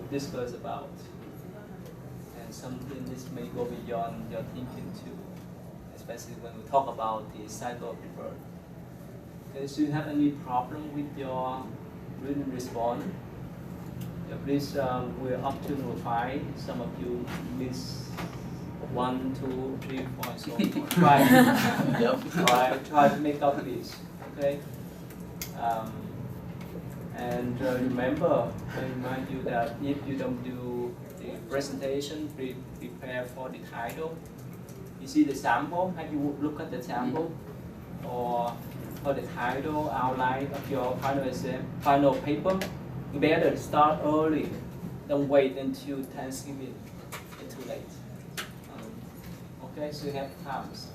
discuss about. And something this may go beyond your thinking too, especially when we talk about the cycle of the birth. Okay, so you have any problem with your written response? Yeah, please, we're up to number 5. Some of you miss 1, 2, 3, 4, and so on. Try to make up this. Okay. And remember, I remind you that if you don't do the presentation, prepare for the title. You see the sample, have you look at the sample? Or for the title, outline of your final exam, final paper, better start early. Don't wait until Thanksgiving. It's too late. Okay, so you have times,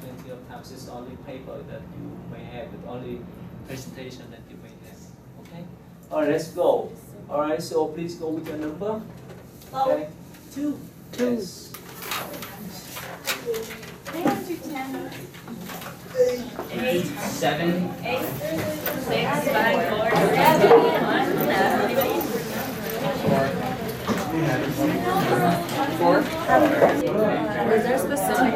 plenty of times. It's only paper that you may have, but only presentation that you may have. Okay? Alright, let's go. Alright, so please go with your number. Okay? 2. Yes. 8, 7, 8, 6, 5, 4, 4. Was there specific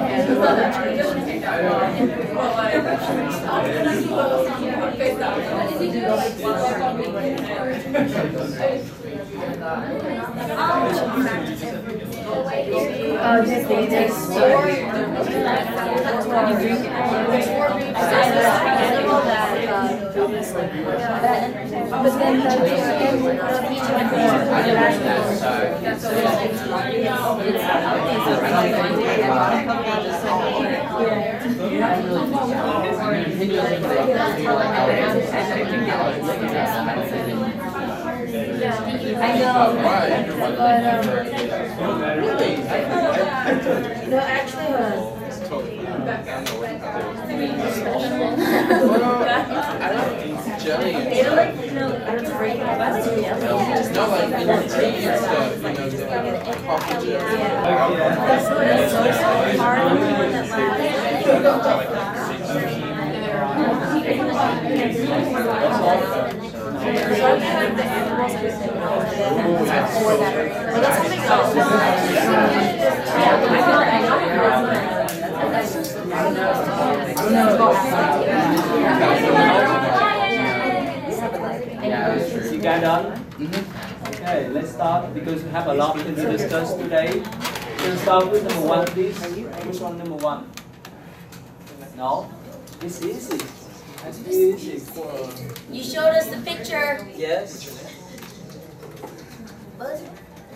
I know, but no, actually, jelly. they like, you know, I don't break it. I like jelly. No, like in your tea and stuff, you know, the coffee jelly. That's so hard. You got done? Okay, let's start because we have a lot to discuss today. We'll start with number 1, please. Which one, number 1? No? It's easy. It's easy. You showed us the picture. Yes?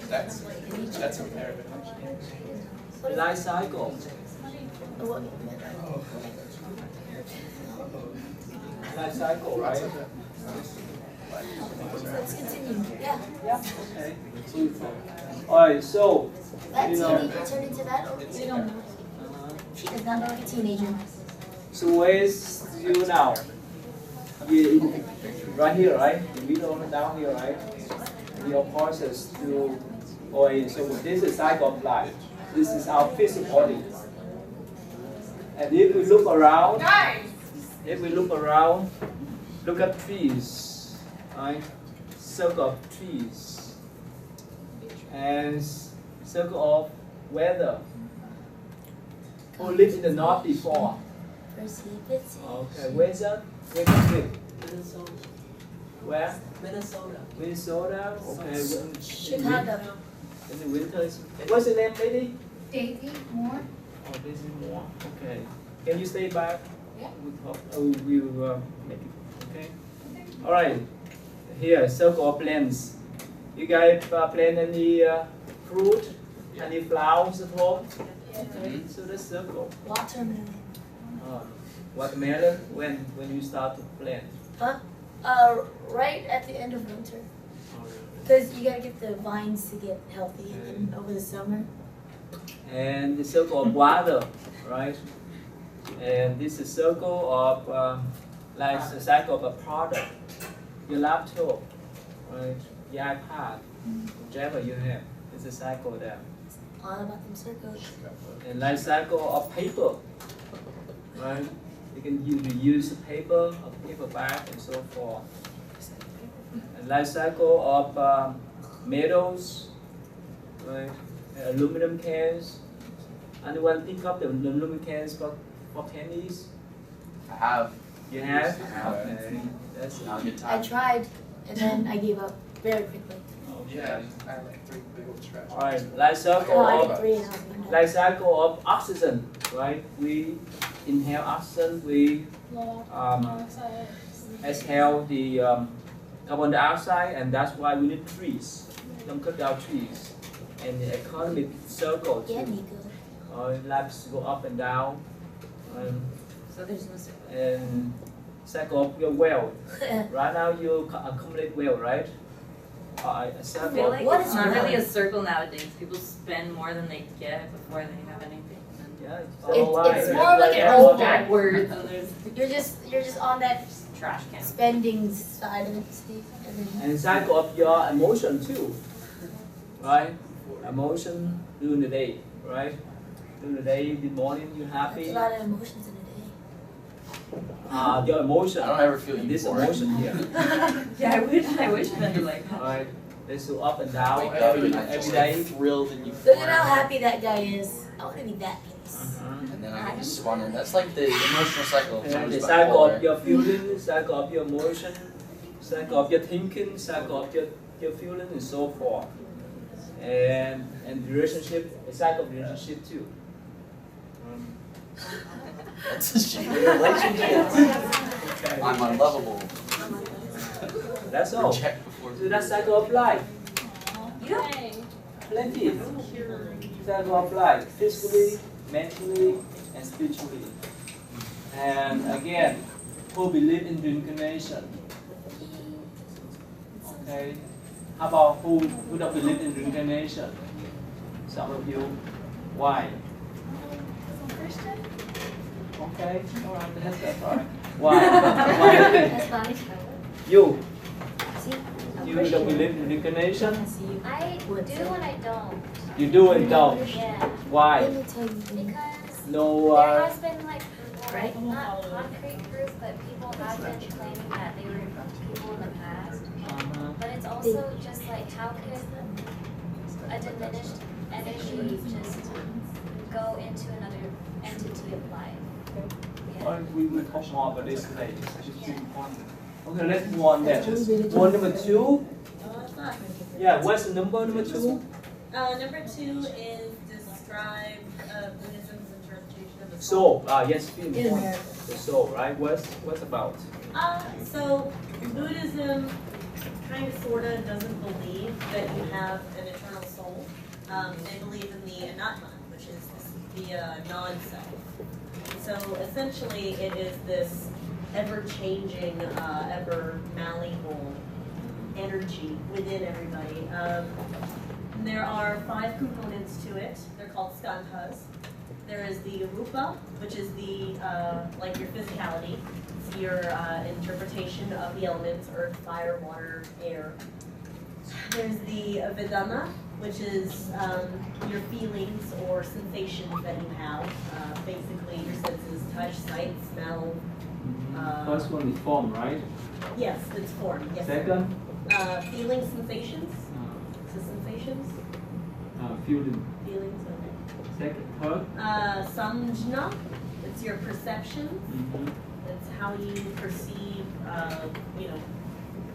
That's a paragraph. Life cycle. Life cycle, right? Let's continue. Yeah. Yeah. Okay. Alright, so, That you know, teenager turned into that, or we don't know. She does not know like a teenager. so where's you now? You right here, right? The middle down here, right? Your process to, so this is cycle of life. This is our physical body. And if we look around, look at trees, right? Circle of trees. And circle of weather. Who lived in the north before? Okay, where's that? Where do you live? Minnesota. Where? Minnesota. Minnesota? Okay. Chicago. In the winter. What's your name, lady? Daisy Moore. Oh, Daisy Moore. Okay. Can you stay back? Yeah. We'll make it. Okay. All right. Here, circle of plants. You guys plant any fruit, any flowers at home? Okay. So that's circle. Watermelon. Watermelon. When you start to plant? Huh? Right at the end of winter. Because you gotta get the vines to get healthy and then over the summer. And the circle of water, right? And this is circle of like the cycle of a product. Your laptop, right? Your iPad, whichever you have, it's a cycle there. All about them circles. And life cycle of paper, right? You can reuse the paper, a paper bag, and so forth. And life cycle of metals, right? Aluminum cans. Anyone think of the aluminum cans for tennis? I have. You have? I have. Okay. That's Now good I time. tried, and then I gave up very quickly. Yeah, I had like 3 big old scratches. Alright, life cycle No, I of did 3 and I was done. life cycle of oxygen, right? We inhale oxygen, we exhale the carbon dioxide, and that's why we need trees. Don't cut down trees. And the economic circle Yeah, too. Nico. Lives go up and down. So there's no circle. And cycle of your wealth. Right now you accumulate wealth, right? A I circle feel of like What it's is not really a wealth? circle nowadays. People spend more than they get before they have anything. yeah, it's It's- all right. it's That's more like an that's old all right. Backwards and there's You're just on that trash can. spending side of it, Steve. And then And cycle of your emotion too, right? Emotion during the day, right? During the day, in the morning, you're that's happy. a lot of emotions in a day. Your emotion. I don't ever feel This euphoric. emotion here, Yeah, I wish men were like that. right? They go up and I down wake up and I every feel day. like thrilled and Look at how euphoric. happy that guy is. I want to be that place. And then I get spun in. That's like the emotional cycle of And someone's the cycle of bipolar. your feelings, cycle of your emotion, cycle of your thinking, cycle of your feeling, and so forth. And relationship, the cycle of relationship too. That's a shit relationship. Okay. I'm unlovable. That's all. Reject before. So that's cycle of life. Yeah. Plenty. Cycle of life, physically, mentally, and spiritually. And again, who believe in reincarnation? Okay. How about who don't believe in reincarnation? Some of you. Why? Okay. All right. That's all right. Why? Why? That's fine. You. See? You don't believe in reincarnation? I do and I don't. You do and don't. Yeah. Let Why? me tell you. Because No. there has been like people, Right. not concrete proof, but people have been claiming that they were people in the past. But it's also just like how could a diminished energy just go into another entity of life? We will talk more about this later. Okay, let's move on then. One number 2. Yeah, what's the number 2? Number 2 is describe Buddhism's interpretation of the Soul. Yes, be In important. America. The soul, right? What's about? So Buddhism kind of sort of doesn't believe that you have an eternal soul. They believe in the anatma, which is the non-self. So essentially it is this ever-changing, ever-malleable energy within everybody. There are 5 components to it. They're called skandhas. There is the rupa, which is the like your physicality. It's your interpretation of the elements: earth, fire, water, air. There's the vedana, which is your feelings or sensations that you have. Basically, your senses: touch, sight, smell. First one is form, right? Yes, it's form. Yes. Second, Feelings, sensations. So sensations, feeling. feelings. Okay. Second, third. Samjna, it's your perception. Mm-hmm. It's how you perceive,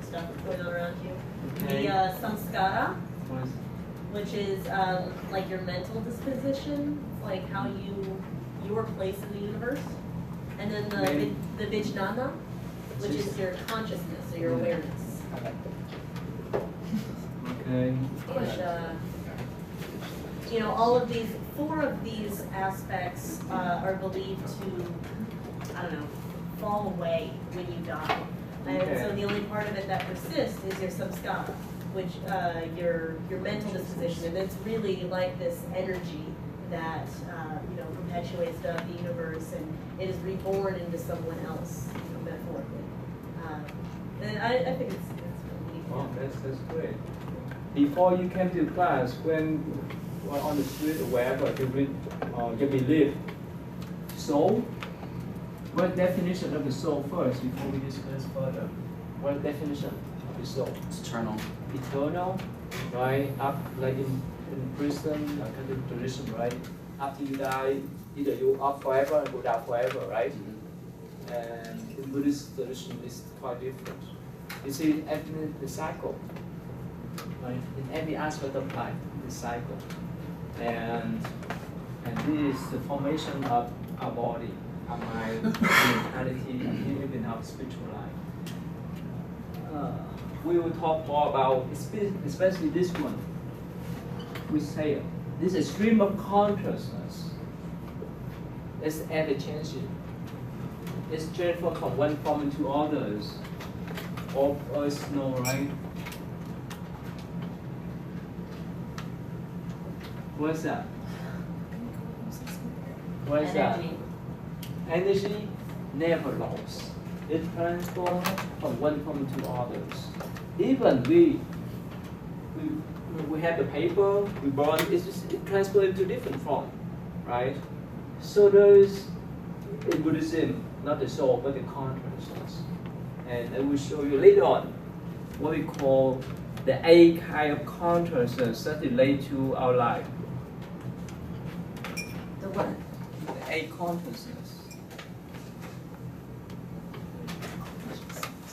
stuff that's going on around you. Okay. The samskara, What's which is like your mental disposition, like how your place in the universe. And then the vijnana, which is your consciousness or your awareness. okay. Which, all of these, 4 of these aspects are believed to, fall away when you die. And so the only part of it that persists is your samskara, which your mental disposition, and it's really like this energy that perpetuates the universe, and it is reborn into someone else, metaphorically. And I think it's really Oh, that's great. Before you came to class, when you were on the street or wherever, you believe soul. What definition of the soul first before we discuss further? What definition of the soul? It's eternal. Eternal. right? Up like in Buddhism, kind of tradition, right? After you die, either you up forever and go down forever, right? And in Buddhist tradition, it's quite different. You see, every the cycle, right? In every aspect of life, the cycle, and this is the formation of our body, our mind, mentality, and even our spiritual life. We will talk more about, especially this one. We say this is a stream of consciousness. It's ever changing. It's transformed from one form into others. All of us know, right? What's that? What is that? Energy never lost. It transforms from one form to others. Even we have the paper, we burn, it transfers into different form, right? So there is, in Buddhism, not the soul, but the consciousness. And I will show you later on what we call the 8 kind of consciousness that relate to our life. The what? The 8 consciousness.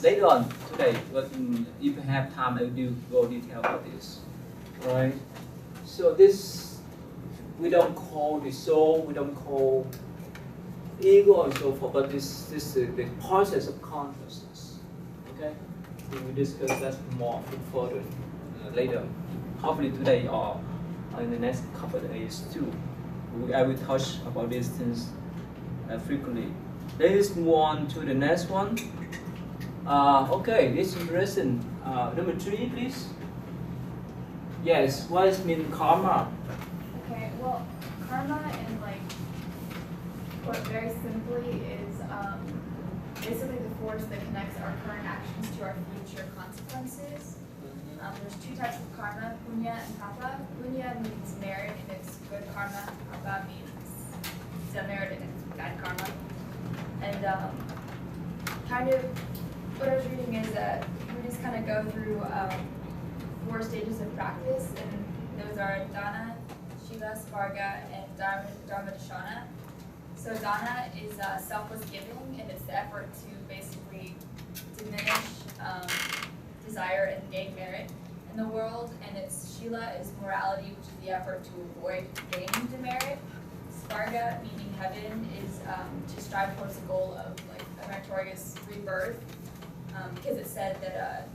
Later on today, but if you have time, I will go detail about this. Right? So this, we don't call the soul, we don't call ego and so forth, but this is the process of consciousness. Okay? We will discuss that more further later. Hopefully today or in the next couple of days too. I will touch about these things frequently. Let's move on to the next one. Okay, this is interesting. Number 3, please. Yes, what does mean karma? Okay, well, karma in put very simply is basically the force that connects our current actions to our future consequences. There's 2 types of karma, punya and papa. Punya means merit and it's good karma. Papa means demerit and it's bad karma. And kind of what I was reading is that Buddhists kind of go through 4 stages of practice, and those are dana, shila, sparga, and dharmadashana. So dana is selfless giving, and it's the effort to basically diminish desire and gain merit in the world. And its shila is morality, which is the effort to avoid gaining demerit. Sparga, meaning heaven, is to strive towards the goal of a meritorious rebirth, because it said that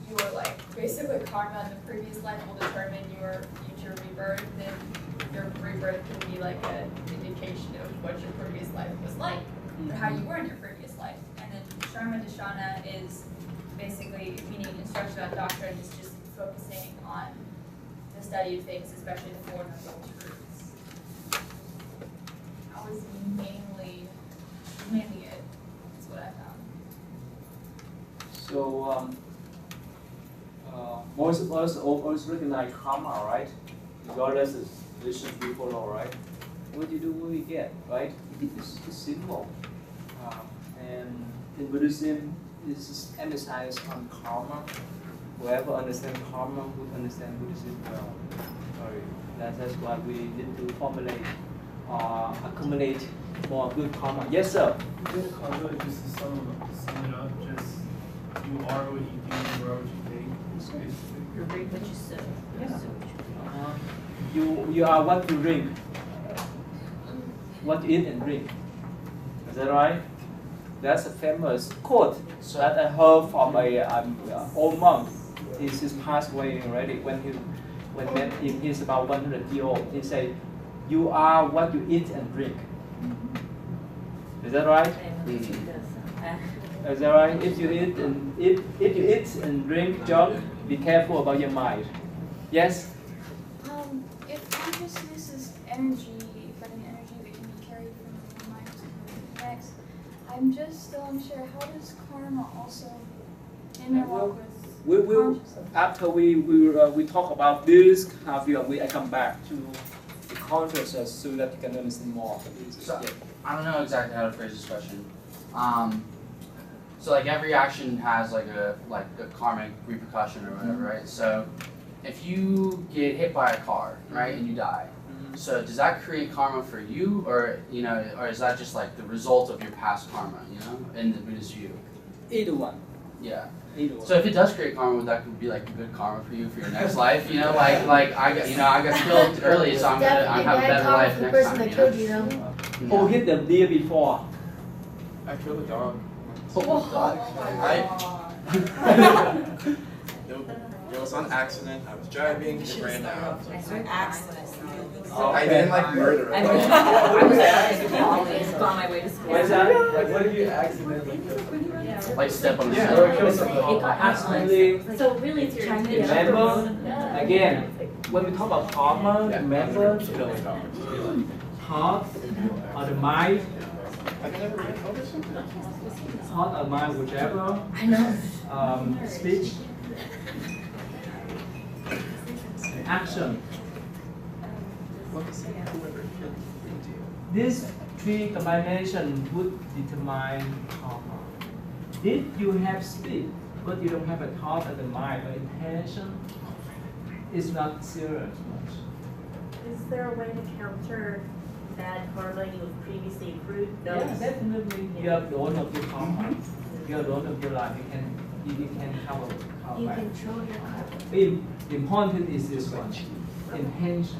your basically karma in the previous life will determine your future rebirth, and your rebirth can be an indication of what your previous life was like, or how you were in your previous life. And then Sharma Dashana is basically meaning instruction on doctrine, is just focusing on the study of things, especially the 4 Noble Truths. That was mainly it. That's what I found. So most of us always recognize karma, right? Regardless of tradition we follow, right? What you do, what we get, right? It's simple. And in Buddhism, this is emphasized on karma. Whoever understands karma would understand Buddhism well. Sorry, that's why we need to formulate or accumulate more good karma. Yes, sir. Good karma, just to sum it up, just you are what you do, you are what you think. You reap what you sow. Yeah. You are what you drink, what you eat and drink. Is that right? That's a famous quote that I heard from a old monk. He's passed away already. When he's about 100 years old, he said, "You are what you eat and drink." Is that right? Is that right? If you eat and drink junk, be careful about your mind. Yes. If consciousness is energy, but an energy that can be carried from one mind to the next, I'm just still unsure. How does karma also interlock with We will consciousness? after we talk about this I come back to the consciousness so that you can understand more. So, I don't know exactly how to phrase this question. So every action has a karmic repercussion or whatever, right? So if you get hit by a car, right, and you die, so does that create karma for you, or or is that just like the result of your past karma, in the Buddhist view? Either one. Yeah. Either one. So if it does create karma, would that be like good karma for you for your next life? Like I got killed early, so I'm gonna have a better life the next person time. that killed you, though. Who hit the deer before? I killed a dog. It was on accident. I was driving, it ran out. Okay. I didn't like murder I it. was always on my way to school. What's that? Like, what if you accidentally kill someone? Like step on the Yeah. stone. Kill someone. Absolutely. So really, it's trying to Remember, again, when we talk about karma, remember the thought or the mind, I can never recover something. thought or mind, whichever, I know. speech, action. These three combinations would determine karma. If you have speech, but you don't have a thought or the mind or intention, it's not serious much. Is there a way to counter bad karma you have previously accrued? Yeah, definitely. You are the owner of your karma. You are the owner of your life. You can cover You back. control your karma. The important is this one, intention.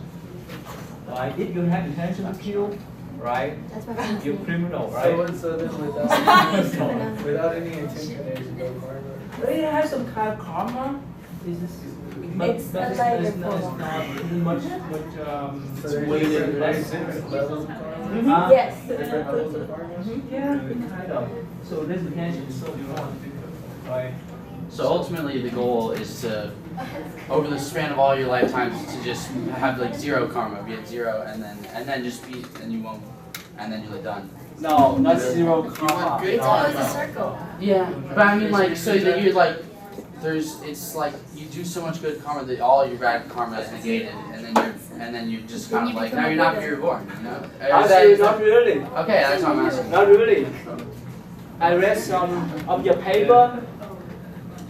Right? If you have intention to kill, right, That's my friend. you're criminal, So, right? so then without any intention, there's no karma. But it has some kind of karma. It's a lighter not much So there's weighted less. different levels of karma. Yes. Different levels of karma. Yeah, kind of. So this intention is so important, right? So ultimately, the goal is to, over the span of all your lifetimes, to just have like zero karma, be at zero, and then just be, and you won't, and then you're like done. No, not zero karma. It's always a circle. Yeah, but I mean like, so that you're like, it's like you do so much good karma that all your bad karma is negated, and then you're just kind of like, now you're not pure born, Or is Actually, that- not really. Okay, that's what I'm asking. Not really. I read some of your paper.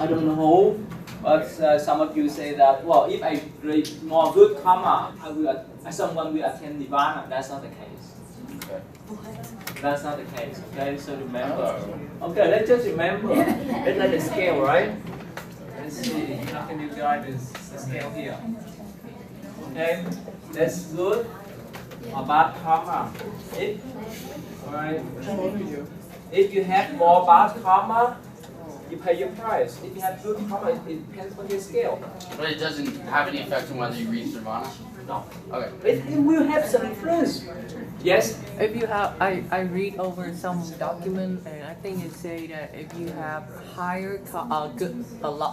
I don't know, but some of you say that, well, if I create more good karma, someone will attain nirvana. That's not the case. Okay. That's not the case. Okay, so remember. Okay, let's just remember. It's like a scale, right? Let's see. How can you guide the scale here? Okay, that's good or bad karma. Alright. If you have more bad karma, you pay your price. If you have good karma, it depends on your scale. But it doesn't have any effect on whether you reach nirvana? No. Okay. It will have some influence. Yes? If you have, I read over some document and I think it say that if you have higher,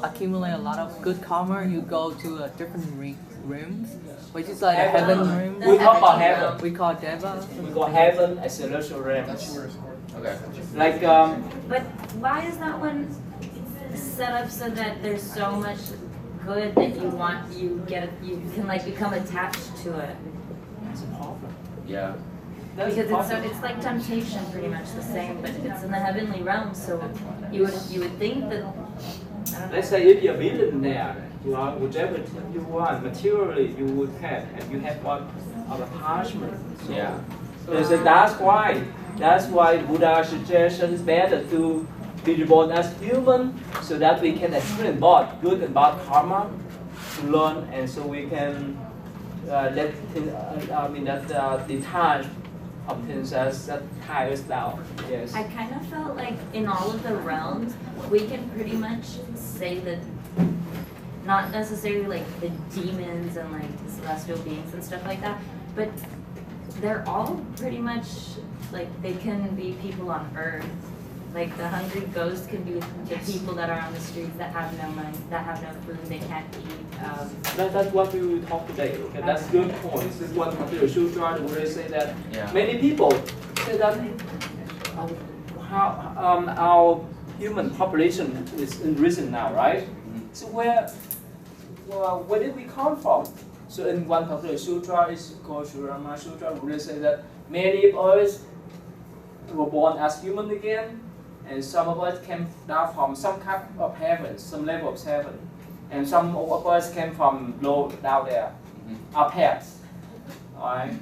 accumulate a lot of good karma, you go to a different rooms, which is like a heaven room. We talk about heaven. We call Deva. We call heaven as celestial realms. Okay. Like, But why is that one set up so that there's so much good that you can like become attached to it? that's a problem. Yeah. That's a Because problem. it's like temptation, pretty much the same, but it's in the heavenly realm. So you would think that. I don't know. Let's say if you're a millionaire, you are whichever you want, materially you would have, and you have one of attachment. So, Yeah. so that's why Buddha suggests better to be reborn as human, so that we can experience both good and bad karma, to learn, and so we can detach of things that tie us down. Yes. I kind of felt like in all of the realms, we can pretty much say that, not necessarily like the demons and like the celestial beings and stuff like that, but they're all pretty much like they can be people on earth. Like the hungry ghost can be the people that are on the streets that have no money, that have no food, they can't eat. That's what we will talk today. Okay, that's good point. This is what the Sutra will say that Yeah. many people say that our human population is increasing now, right? So where did we come from? So in one particular sutra, is called Surama Sutra, will say that many of us were born as human again, and some of us came down from some kind of heaven, some level of heaven. And some of us came from low down there, our parents, right?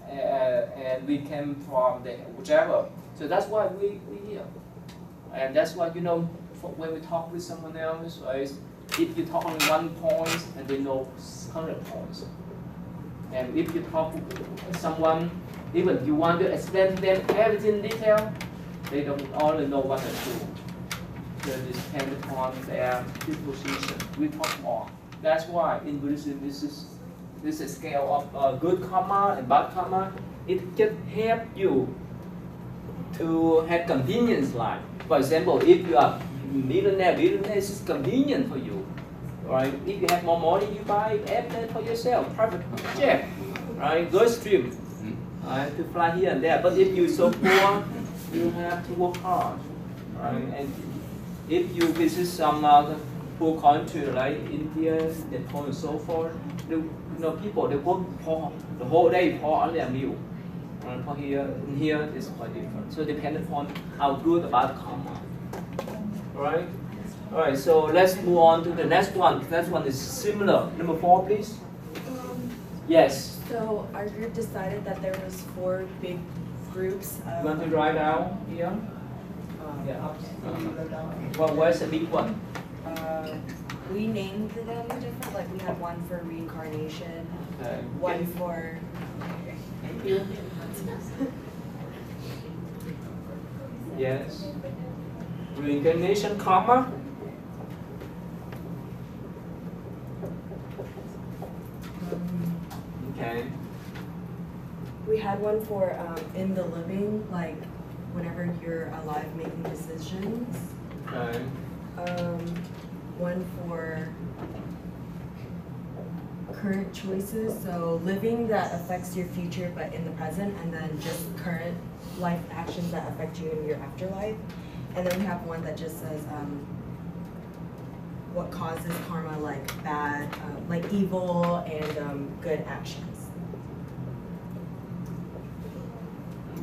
And we came from the whichever. So that's why we here. And that's why, you know, when we talk with someone else, right? If you talk on 1 point and they know 100 points. And if you talk with someone, even you want to explain to them everything in detail, they don't only know what to do. So it depends upon their disposition. We talk more. That's why in Buddhism, this is a scale of good karma and bad karma. It can help you to have convenience life. For example, if you are millionaire is convenient for you, right? If you have more money, you buy airplane for yourself, private jet, right? Go stream, right? To fly here and there. But if you're so poor, you have to work hard, right? And if you visit some poor country like India, Nepal, and so forth, people they work for the whole day for only a meal. For here is quite different. So depending upon how good or bad karma. Alright? Alright, so let's move on to the next one. The next one is similar. Number 4, please. Yes. So our group decided that there was 4 big groups. You want to write down here? Yeah. Well, where's the big one? We named them different. Like we had one for reincarnation, Okay. one for. Yes. Reincarnation karma. Okay. We had one for in the living, like whenever you're alive making decisions. Okay. One for current choices, so living that affects your future but in the present, and then just current life actions that affect you in your afterlife. And then we have one that just says what causes karma, like bad, like evil and good actions.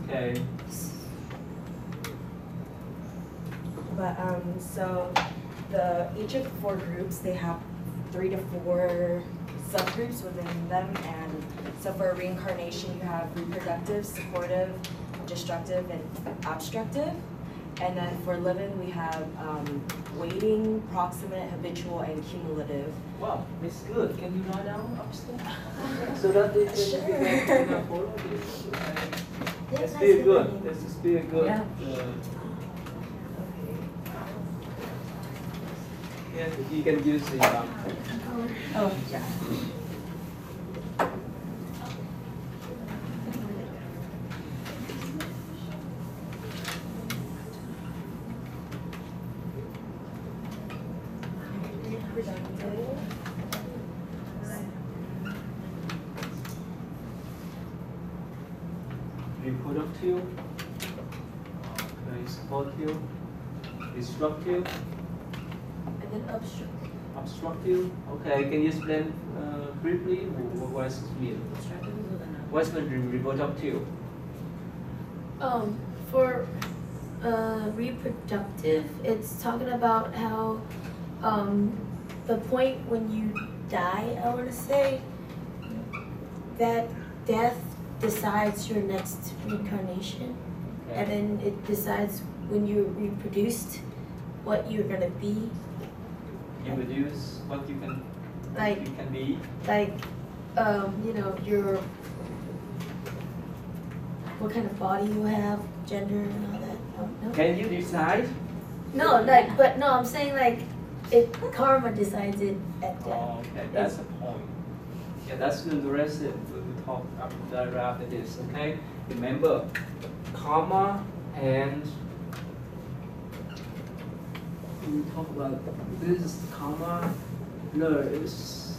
Okay. But so each of the 4 groups, they have 3 to 4 subgroups within them. And so for reincarnation, you have reproductive, supportive, destructive, and obstructive. And then for living, we have waiting, proximate, habitual, and cumulative. Wow, it's good. Can you write down upstairs? So that they can follow this. That's very good. This is very good. Yeah. Yeah, you can use the. Oh, yeah. Reproductive, supportive, destructive, And then obstructive. obstructive. Okay, can you explain briefly what does it mean? What's the reproductive? For reproductive, it's talking about how the point when you die, I want to say, that death decides your next reincarnation, and then it decides when you're reproduced what you're gonna be. You produce what you can, Like, you can be. like, your what kind of body you have, gender, and all that. I don't know. Can you decide? No, like, but no, I'm saying like, karma decides it at death. Oh, okay, that's the point. Yeah, that's interesting. We will talk after this. Okay, remember, karma and we talk about this karma. Is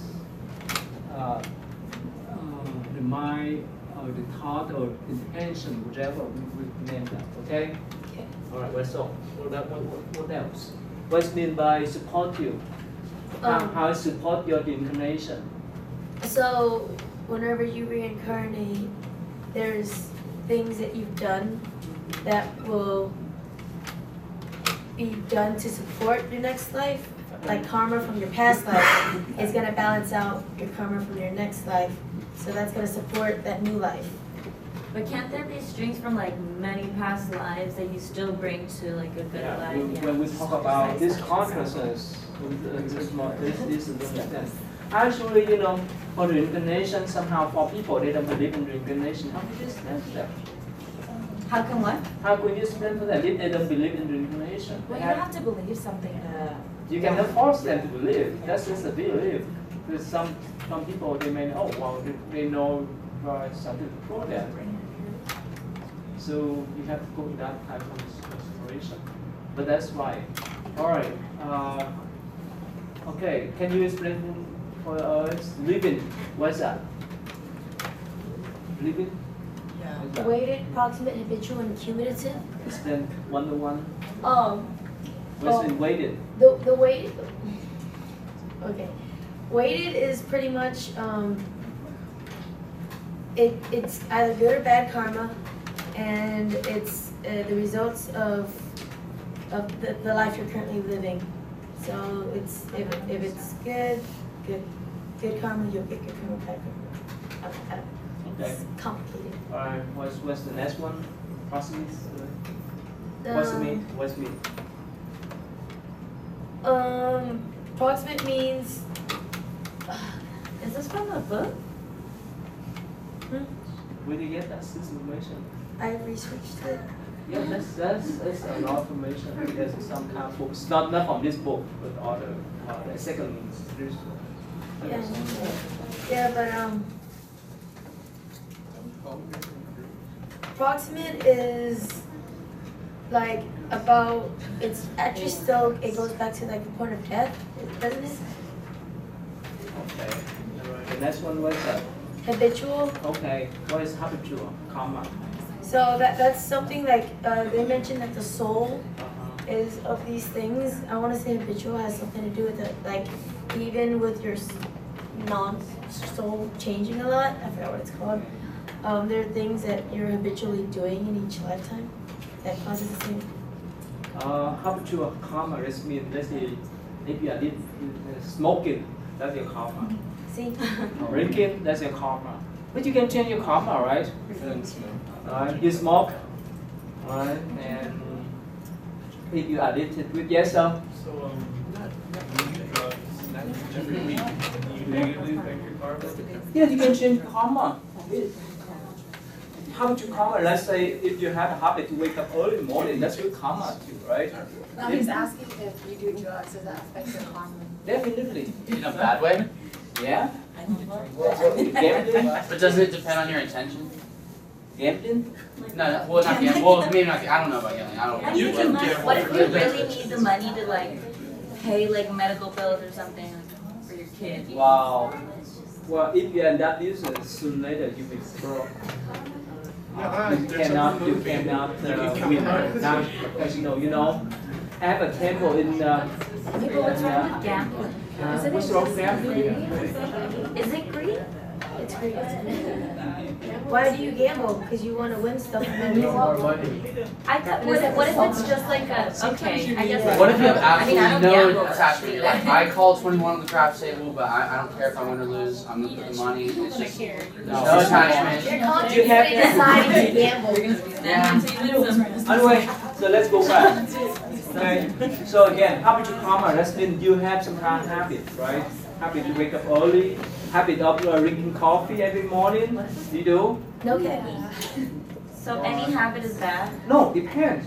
the mind or the thought or intention, whichever we name that. Okay. Okay. All right. Well, so what else? What's mean by supportive? How it support your reincarnation? So, whenever you reincarnate, there's things that you've done that will be done to support your next life. like karma from your past life is gonna balance out your karma from your next life. So that's gonna support that new life. But can't there be strings from like many past lives that you still bring to like a good life? When we talk about this consciousness, this understand. Actually, you know, for reincarnation, somehow for people they don't believe in reincarnation. How can you explain to them? How come what? How can you explain to them if they don't believe in reincarnation? Well, you don't have to believe something to. You cannot force them to believe. That's just a belief. Because some people they may know, well, they know something before that. So you have to go in that type of exploration. But that's right. All right. Okay. Can you explain for us living? What's that? Living? Yeah. Weighted, proximate, habitual, and cumulative. Explain one to one. What's in weighted? The weighted. Okay. Weighted is pretty much it's either good or bad karma, and it's the results of the life you're currently living. So it's if it's good karma, you'll get good karma, bad karma. Okay. It's complicated. Alright, what's the next one? Proximate? What's it mean? What's it mean? Proximate means. Is this from a book? Where do you get that information? I researched it. Yeah, that's a lot of information because it's some kind of book. It's not from this book, but other second means. Yeah, but proximate is like about. It's actually still. It goes back to like the point of death, doesn't it? Okay. Alright. The next one was Habitual. okay. What is habitual? Karma. So that's something like they mentioned that the soul is of these things. I want to say habitual has something to do with it, like even with your non-soul changing a lot. I forgot what it's called. There are things that you're habitually doing in each lifetime that causes the same. Habitual karma is mean let's say if you are smoking, that's your karma. See? Drinking, that's your karma. But you can change your karma, right? You smoke, right? And if you are addicted with yourself. So, when you do drugs every week, you negatively affect your karma? Yeah, you can change karma. Habitual karma, let's say if you have a habit to wake up early in the morning, that's your karma too, right? No, he's asking if you do drugs, does that affect your karma? Definitely. In a bad way? Yeah. Gambling? But doesn't it depend on your intention? Gambling? No, well, not gambling. Well, maybe not. I don't know about gambling. I don't And you know. can, what if you really need the money to like pay like medical bills or something like, for your kid? Wow. Well, if you're in that business, sooner or later you will broke. You cannot win now because you know, I have a temple in. What's wrong with gambling? What's wrong with gambling? Is it greed? It's great. Why do you gamble? Because you want to win stuff and then lose it. I thought, what if it's just like a, okay, I guess. What if you have I mean, I absolutely don't no gamble. attachment? Like, I call 21 on the craps table, but I don't care if I win or lose. I'm gonna put the money. It's just no attachment. You're consciously deciding to gamble. Yeah. Anyway, so let's go back. Okay. So again, habitual karma. That means you have some kind of habit, right? Habit to wake up early. Habit of drinking coffee every morning. You do? No kidding. So any habit is bad? No, depends.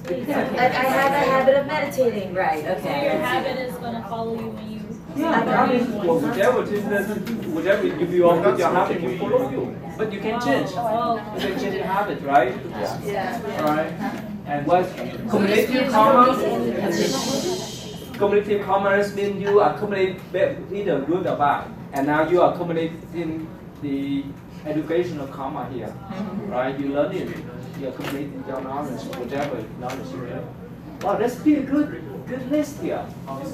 Depends. I have a habit of meditating. Right, okay. Your habit is gonna follow you when you. Yeah, I mean, well, whatever if you are with your habit, will follow you. But you can change. You can change your habit, right? Yeah. All right. And what cumulative karma? Cumulative karma means you accumulate either good or bad, and now you are accumulating the educational karma here, right? You learn it, you accumulate your knowledge, whatever knowledge you have. Wow, that's pretty good list here.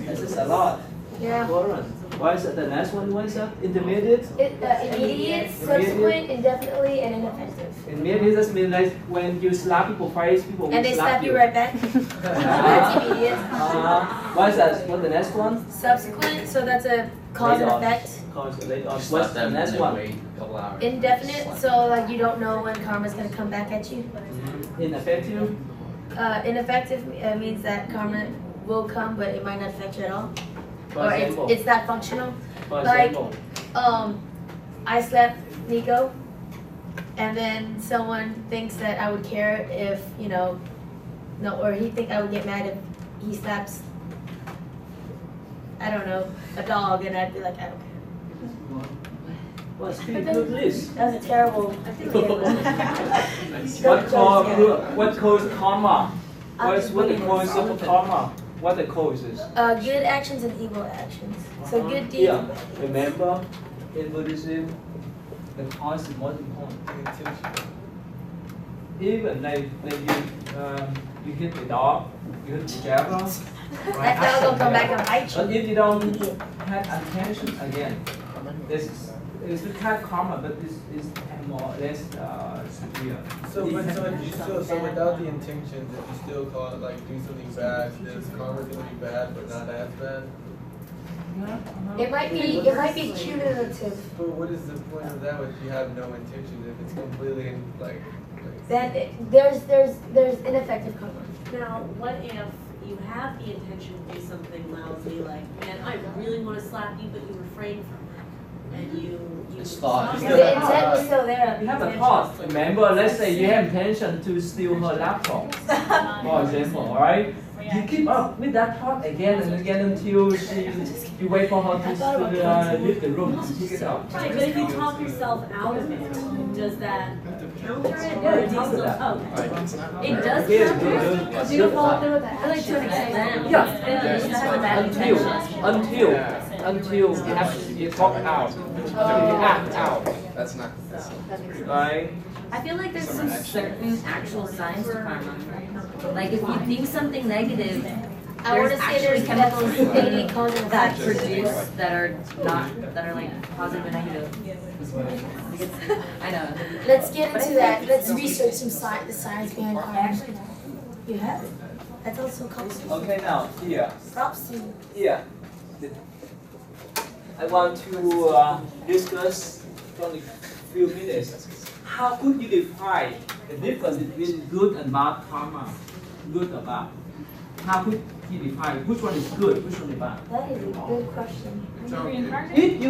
This is a lot. Yeah. Warren. What is the next one? What is that? Intermediate? Immediate, subsequent, indefinitely, and ineffective. Immediate just means like when you slap people, face people will And they slap you right back. That's immediate. What is that? What's the next one? Subsequent, so that's a cause and effect. Cause later on. You slap What's the them next and one? then wait a couple hours. Indefinite, so like you don't know when karma's gonna come back at you. Ineffective? Ineffective means that karma will come, but it might not affect you at all. For Or example. it's not functional. For Like, example. I slapped Nico, and then someone thinks that I would care if, you know, no, or he think I would get mad if he slaps, I don't know, a dog, and I'd be like, I don't care. What's pretty good list? That's a terrible. What cause karma? What the cause of karma? What the causes? Good actions and evil actions. So good deeds. Yeah. Remember, in Buddhism, the cause is most important. Even like when you hit the dog, you hit the jaguar. That dog will come back and bite But you. if you don't have attention again, this is the kind of karma, but this is more or less severe. So without the intentions, if you still call it like do something bad, then karma's gonna be bad, but not as bad. It might be cumulative. But what is the point of that if you have no intentions? If it's completely like Then there's ineffective karma. Now, what if you have the intention to do something lousy, like, man, I really want to slap you, but you refrain from it, and you It's thought. The intent was still there. You have a thought. Remember, let's say you have intention to steal her laptop, for example, alright? You keep up with that thought again and again until you wait for her to leave the room and pick it up. Right, but if you talk yourself out of it, does that counter it, or Yeah, do you still, that. oh, it does Yes, counter it? Do you follow through with that? I like to an extent. Yeah. You just have a bad Until you talk out, until you act out, That's not. right? I feel like there's some certain actual signs to karma. Like if you think something negative, I want there's to say actually there's chemicals any cause and that effect. produce that are like positive and negative. Like I know. Let's get into that. Let's research the science behind karma. You have it. That's also called. Okay, now here. Props to you. Here. I want to discuss for a few minutes. How could you define the difference between good and bad karma? Good or bad? How could you define which one is good, which one is bad? That is a good question. If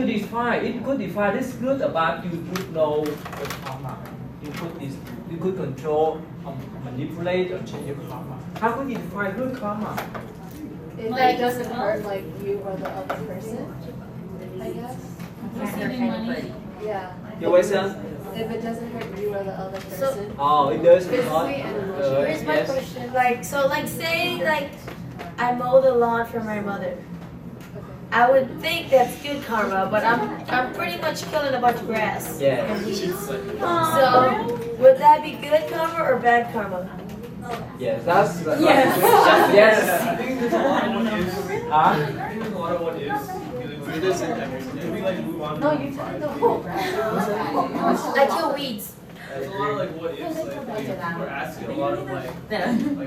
you could define this good or bad, you would know the karma. You could control, manipulate, or change your karma. How could you define good karma? It like doesn't hurt like you or the other person, I guess. Yeah. Your question? If it doesn't hurt you or the other person. Oh, it does not. Physically and emotionally. Here's my question. Like, say I mow the lawn for my mother. I would think that's good karma, but I'm pretty much killing a bunch of grass. Yeah. And weeds. So would that be good karma or bad karma? Yes, that's Yes. Yes. I think there's a lot of what ifs. Huh? I think there's a lot of what ifs. Can we like move on? No, you took the whole I kill weeds. There's a lot of like what ifs. Like people are asking a lot of like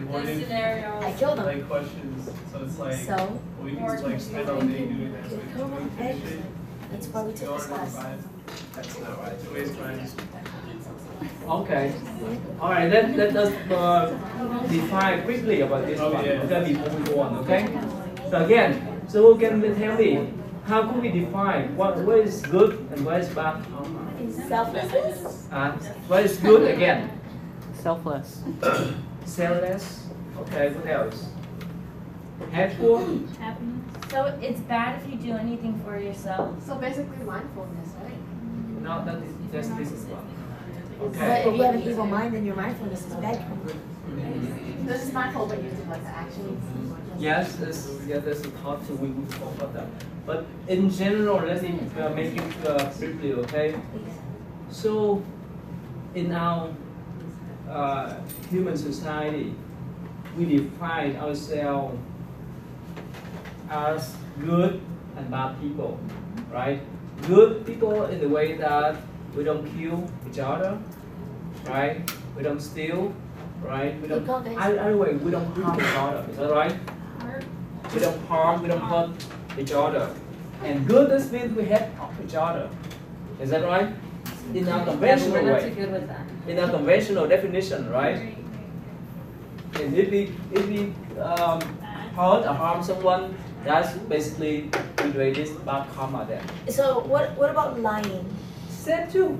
what if I killed them. like questions. So it's like So we can just like spend all day doing that. So good karma, bad karma. That's why we in took order this to class. survive. That's not right. To waste time. Okay. All right. Let us define quickly about this one. yeah. Then we move on. Okay. So again, so can you tell me how could we define what is good and what is bad? Selflessness. What is good again? Selfless. Selfless. Okay. What else? Helpful. So it's bad if you do anything for yourself. So basically mindfulness, right? No, that is just this is one. But Okay. if you have an evil mind, then your mindfulness is bad karma. This is mindful, but using like the actions. Yes, there's a thought to we will talk about that. But in general, let's make it briefly, okay? So, in our human society, we define ourselves as good and bad people, right? Good people in the way that we don't kill each other, right? We don't steal, right? We don't. Either way, we don't harm each other. Is that right? We don't harm, we don't hurt each other. And good does mean we help each other. Is that right? In our conventional We're not too way. good with that. In our conventional definition, right? And if we hurt or harm someone, that's basically we do this bad karma there. So what about lying? Same too.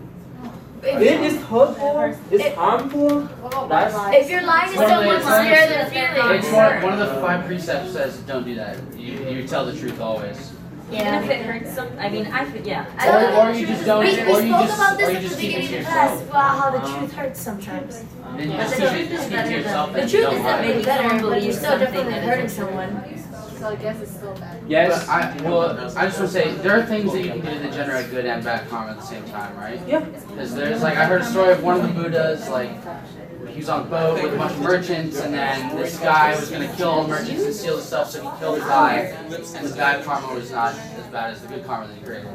It is hurtful, it's harmful. That's If you're lying to someone to scare their feelings. It's one of the 5 precepts says don't do that. You tell the truth always. Even if it hurts some, I mean, yeah. Or you just don't, We or spoke you about just, this or you at the just keep it to beginning of class yourself. about how the truth hurts sometimes. Then you But just the keep truth is it to better yourself than and The you truth don't is lie. definitely better, but you're believes still something definitely that hurting isn't true. someone. So I guess it's still bad. yes. But I just want to say, there are things that you can do that generate good and bad karma at the same time, right? Yeah. Because there's like, I heard a story of one of the Buddhas, like, he was on a boat with a bunch of merchants, and then this guy was going to kill all the merchants and steal the stuff, so he killed the guy, and the guy karma was not as bad as the good karma that he created.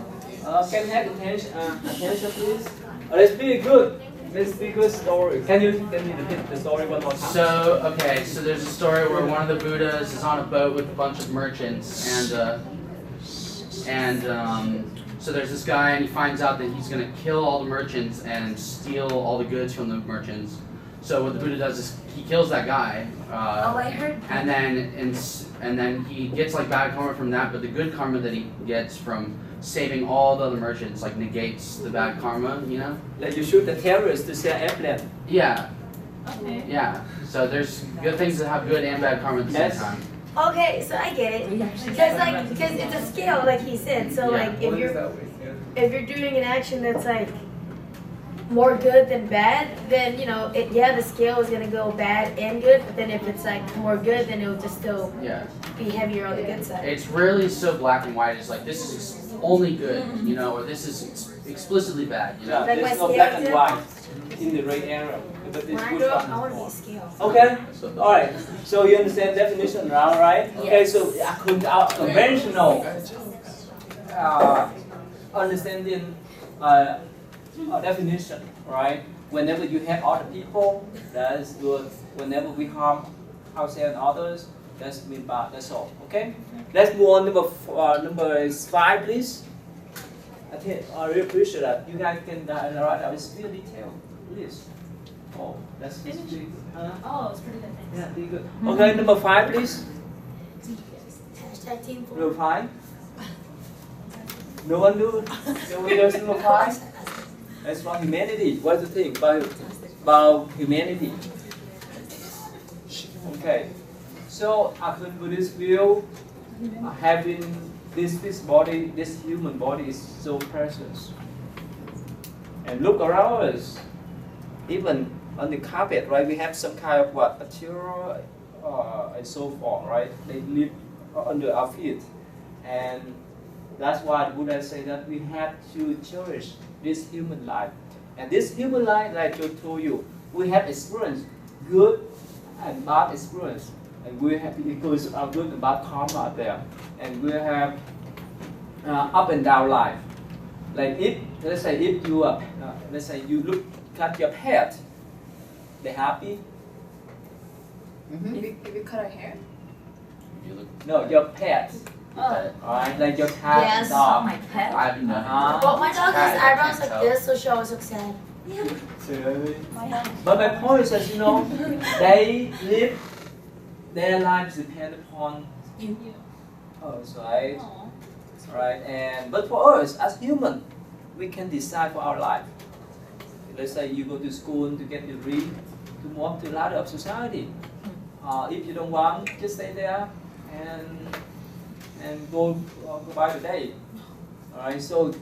Can you have attention please? Let's be good. Let's be good story. Can you repeat the story one more time? So, okay, so there's a story where one of the Buddhas is on a boat with a bunch of merchants, so there's this guy, and he finds out that he's going to kill all the merchants and steal all the goods from the merchants. So what the Buddha does is he kills that guy, I heard. and then he gets like bad karma from that, but the good karma that he gets from saving all the other merchants like negates the bad karma, you know? Like you shoot the terrorists to sell airplane. Yeah. Okay. Yeah. So there's good things that have good and bad karma at the same Yes. time. Okay, so I get it. Because it's a scale, like he said. So Yeah. like if you're doing an action that's like more good than bad, then the scale is gonna go bad and good. But then if it's like more good, then it will just still Yeah. be heavier on the good side. It's rarely so black and white. It's like this is only good, or this is explicitly bad, Yeah, Like there's my no scale black and tip? white in the gray area. But it's When I good grow up, one. I want to be a scale. Okay, alright. So you understand definition now, right? Okay, Yes. so conventional understanding definition, right? Whenever you help other people, that's good. Whenever we harm ourselves and others, that's mean bad. That's all. Okay. Let's move on. Number 5, please. I think I really appreciate that. You guys can write out. It's real detail, please. Oh, that's pretty good. Huh? Oh, it's pretty good. Thanks. Yeah, pretty good. Okay, number 5, please. Hashtag team Number 5. No one do. No one does number 5. That's about humanity. What do you think about humanity? Okay. So after Buddhist view, having this body, this human body is so precious. And look around us. Even on the carpet, right? We have some kind of material and so forth, right? They live under our feet, and that's why the Buddha say that we have to cherish this human life. And this human life, like I told you, we have experience, good and bad experience, and we have because our good and bad karma there, and we have up and down life. Like if let's say you look at your pet, they happy. If we cut our hair? If you look, No, your pet. Oh. Alright, like your cat Yes. and dog. My pet. I have no. But my dog has I eyebrows can't like tell. this, so she always looks sad. Seriously? But my point is that they live their lives depend upon us, right? Right, and but for us as human, we can decide for our life. Let's say you go to school to get your degree, to move up to the ladder of society. If you don't want, just stay there and go by the day. Alright, so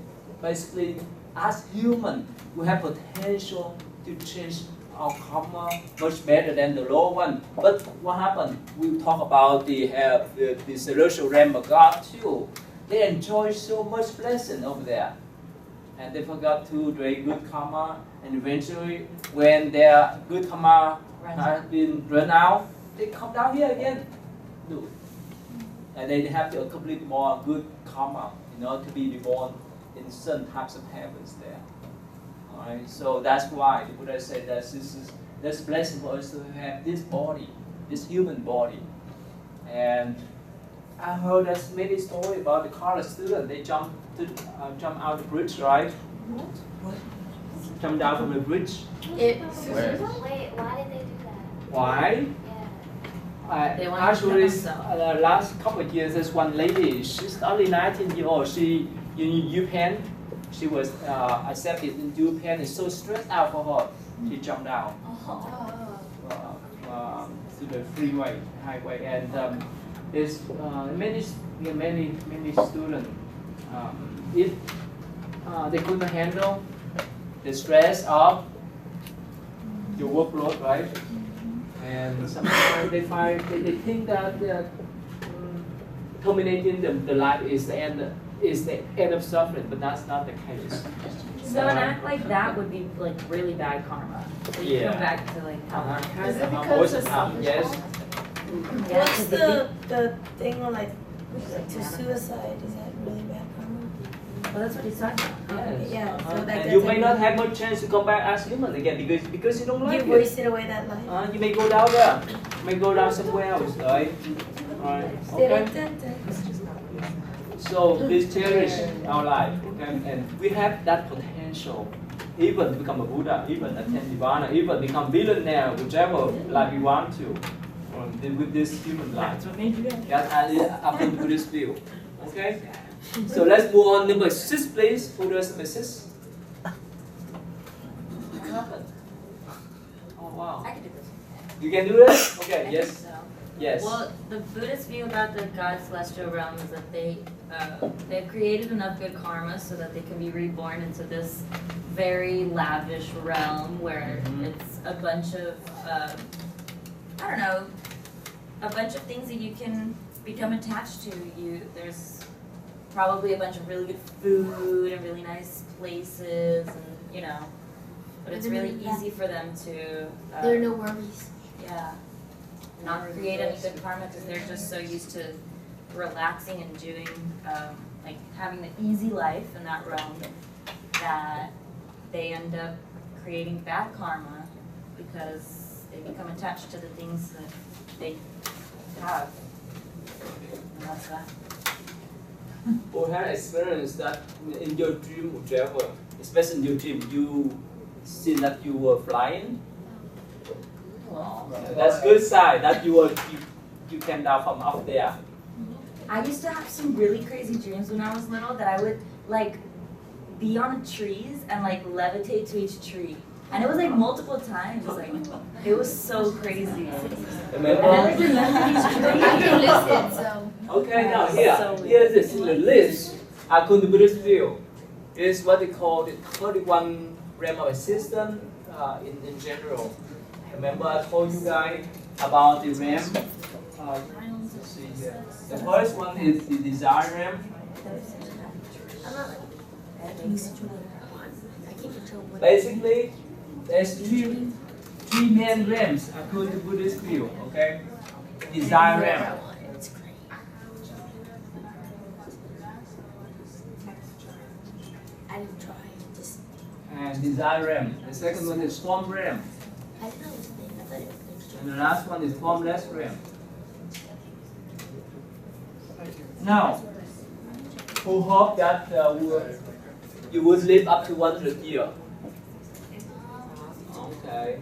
basically, as human, we have potential to change our karma much better than the lower one. But what happened? We talk about the celestial realm of God too. They enjoy so much blessing over there, and they forgot to do good karma. And eventually, when their good karma has been run out, they come down here again. Do and they have to accomplish more good karma, to be reborn in certain types of heavens there. All right, so that's why the Buddha said that that's blessing for us to have this body, this human body. And I heard there's many stories about the college student. They jump out the bridge, right? Jump down from the bridge. Wait, why did they do that? Why? They want to Actually, kill the last couple of years, there's one lady. She's only 19 years old. She in Japan. She was accepted in Japan. It's so stressed out for her. She jumped down to the freeway, highway, and there's many students. If they couldn't handle the stress of your workload, right? And sometimes they think that terminating the life is the end of suffering, but that's not the case. So an act like that would be like really bad karma. So you come back to like how Is it because of yes. What's the thing on like to suicide? Is that really bad karma? Well, that's what he's talking about. Yes. Yeah. So that And you may not have much chance to come back as human again because you don't like you it. wasted away that life. You may go down there. You may go down somewhere else, right? Alright. Okay. So please cherish our life, okay? And we have that potential, even to become a Buddha, even attain Nirvana, even become billionaire, whichever life we want to, with this human life. That's according to Buddhist view. Okay? So let's move on. Number 6, please. Buddha's number 6. What happened? Oh wow. I can do this. You can do this? Okay, yes. So. Yes. Well, the Buddhist view about the God's celestial realm is that they've created enough good karma so that they can be reborn into this very lavish realm where it's a bunch of I don't know, a bunch of things that you can become attached to. There's probably a bunch of really good food and really nice places, and but it's really easy for them to. There are no worries. Yeah. Not create any good karma because they're just so used to relaxing and doing, like having the easy life in that realm that they end up creating bad karma because they become attached to the things that they have. And that's that. Or had experience that in your dream, whichever, especially in your dream, you see that you were flying. That's good sign that you came down from up there. I used to have some really crazy dreams when I was little that I would like be on trees and like levitate to each tree. And it was like multiple times. Like it was so crazy. Remember? And I like remember each tree. I can listen, so. Okay, now here's this in the list. According to Buddhist view, is what they call the 31 realm of existence in general. Remember I told you guys about the realm? Let's see here. The first one is the desire realm. Basically, there's three main realms according to Buddhist view, okay? Desire realm. I didn't try. Just. And desire realm. The second one is form realm. I didn't know it was a thing. I thought it was And the last one is formless realm. Now, who hope that you would live up to 100 years? Okay.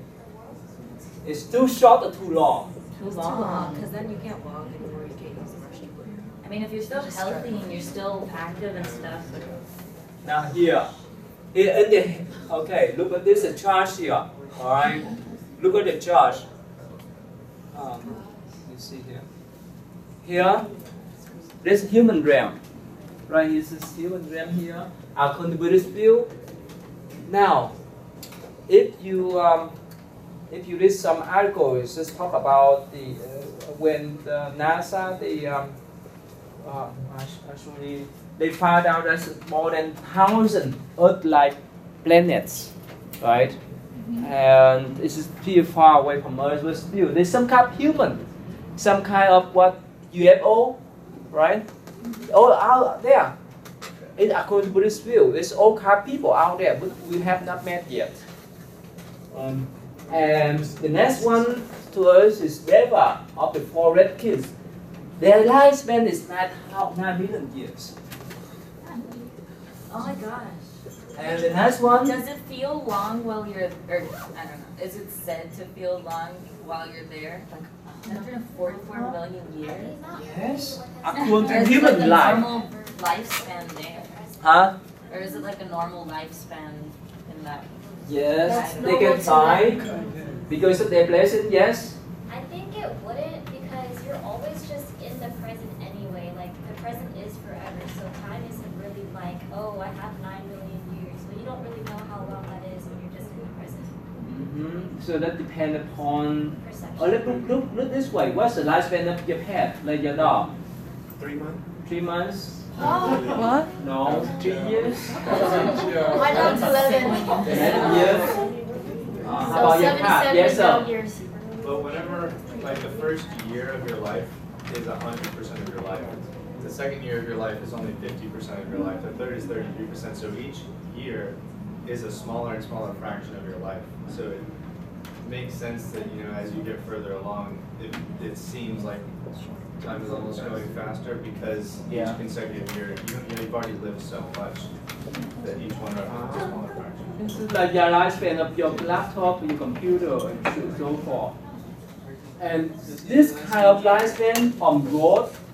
It's too short or too long? Too long. Because then you can't walk anymore, you can't use the restroom. I mean, if you're still healthy and you're still active and stuff. Now here in the, okay, look at this chart here. All right, look at the chart. Let's see here. Here, there's human realm. Right, this is human realm here. According to Buddhist view. Now, if you read some articles, just talk about the when the NASA actually they found out there's more than 1,000 Earth-like planets, right? And this is pretty far away from Earth, but still there's some kind of human, some kind of what UFO, right? All out there. According to Buddhist view, there's all kind of people out there, but we have not met yet. And the next one to us is Deva of the four red kids. Their lifespan is 9 million years. Oh my gosh. And the next one. Does it feel long while you're, or I don't know, is it said to feel long while you're there? Like 144 million years? Yes. Or According to is it human like a life. normal lifespan there? Huh? Or is it like a normal lifespan in that? Yes, they can fly because of their blessing, yes. I think it wouldn't because you're always just in the present anyway. Like the present is forever, so time isn't really like, oh, I have 9 million years. But you don't really know how long that is when you're just in the present. So that depends upon. Perception. Oh, look this way. What's the lifespan of your pet, like your dog? 3 months. 3 months? What? No, 3 years. My dog's 11. 11 years. How about your cat? Yes, sir. years. But whenever, like the first year of your life is 100% of your life. The second year of your life is only 50% of your life. The third is 33%. So each year is a smaller and smaller fraction of your life. So it makes sense that, you know, as you get further along, it seems like time is almost going faster because each consecutive year, you've already lived so much that each one represents a smaller fraction. This is like your lifespan of your laptop, your computer, and so forth. And this kind of lifespan from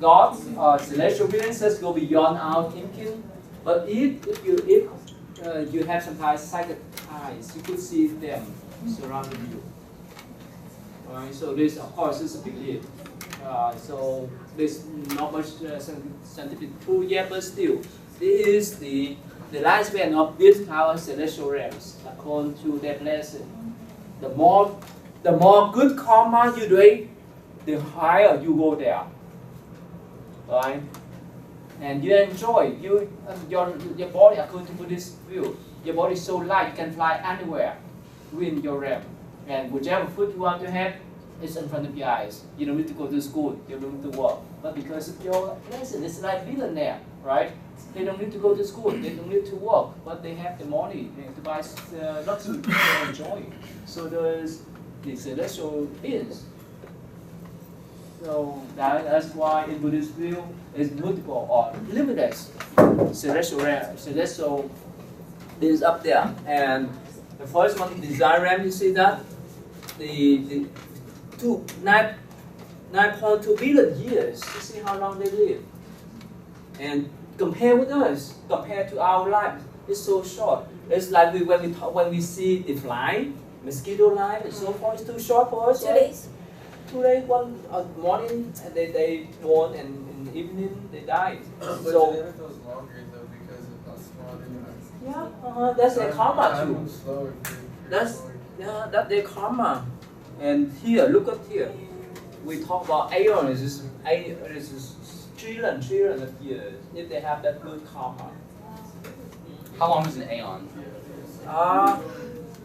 gods or celestial beings just go beyond our thinking. But if you have some kind of psychic eyes, you could see them surrounding you. Right? So this, of course, is a belief. So there's not much scientific proof yet, but still, this is the lifespan of this kind of celestial realms according to their blessing. The more good karma you do, the higher you go there. Right? And you enjoy your body according to Buddhist view. Your body is so light you can fly anywhere within your realm. And whichever food you want to have, it's in front of your eyes. You don't need to go to school, you don't need to work. But because of your blessing, it's like billionaire, right? They don't need to go to school, they don't need to work, but they have the money to buy luxury to enjoy. So there's the celestial beings. So that's why in Buddhist view, it's multiple or limitless celestial beings up there. And the first one, the desire realm, you see that? The 9.2 billion years. You see how long they live. And compared with us, compared to our life, it's so short. It's like when we see the fly, mosquito life, and so forth. It's too short for us. 2 days. 2 days, one morning, and they born, and in the evening they die. But So Geneva goes longer though because of how small they are. yeah, that's their karma Time too. moves slower. That's their karma. And here, look at here. We talk about aeons. This is trillion of years. If they have that good karma. How long is an aeon?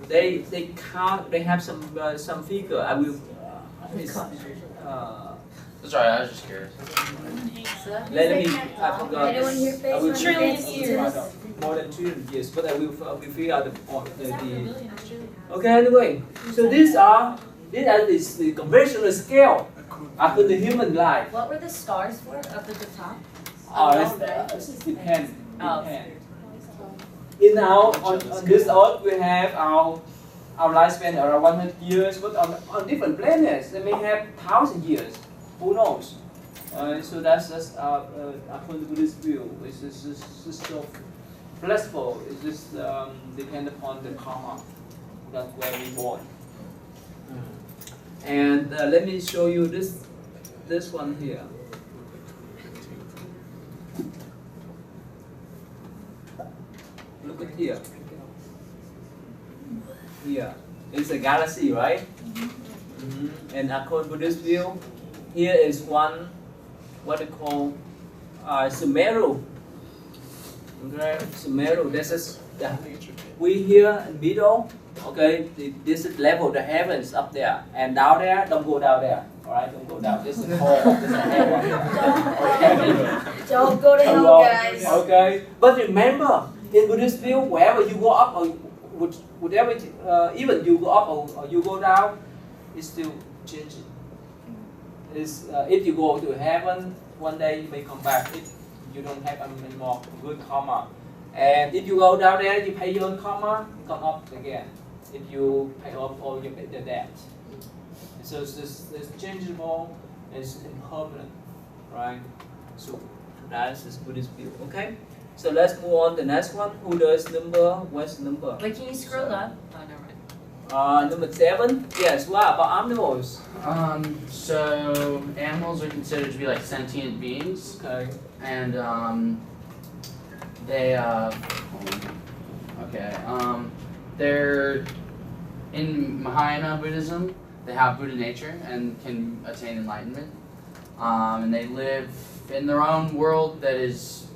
They count. They have some figure. I will. Sorry, I was just curious. Let me. I forgot. Anyone here face I will trillion years? More than 3 years, but I will figure out the. Okay. Anyway, so these are the conventional scale after the human life. What were the stars for up at the top? This depend. In on this earth we have our lifespan around 100 years, but on different planets they may have 1,000 years. Who knows? So that's just according to Buddhist view. It's just so flexible. It just depend upon the karma that where we born. And let me show you this one here. Look at here. Here, it's a galaxy, right? And according to Buddhist view, here is one, what they call Sumeru. Okay, Sumeru. This is we here in middle, okay, this is level, the heavens up there, and down there, don't go down there, alright, don't go down, this is hell, this is heaven. Don't go to hell, guys. Okay, but remember, in Buddhist view, wherever you go up or whatever, even you go up or you go down, it's still changing. It's, if you go to heaven, one day you may come back if you don't have any more good karma. And if you go down there, you pay your own karma, come up again. If you pay off all your debt. So it's changeable, it's impermanent, right? So that's this Buddhist view, okay? So let's move on to the next one. Who does number? What's the number? Wait, can you scroll up? Oh, never mind. Number 7. Yes, what about animals? So animals are considered to be like sentient beings. Okay. And they they're in Mahayana Buddhism. They have Buddha nature and can attain enlightenment. And they live in their own world that is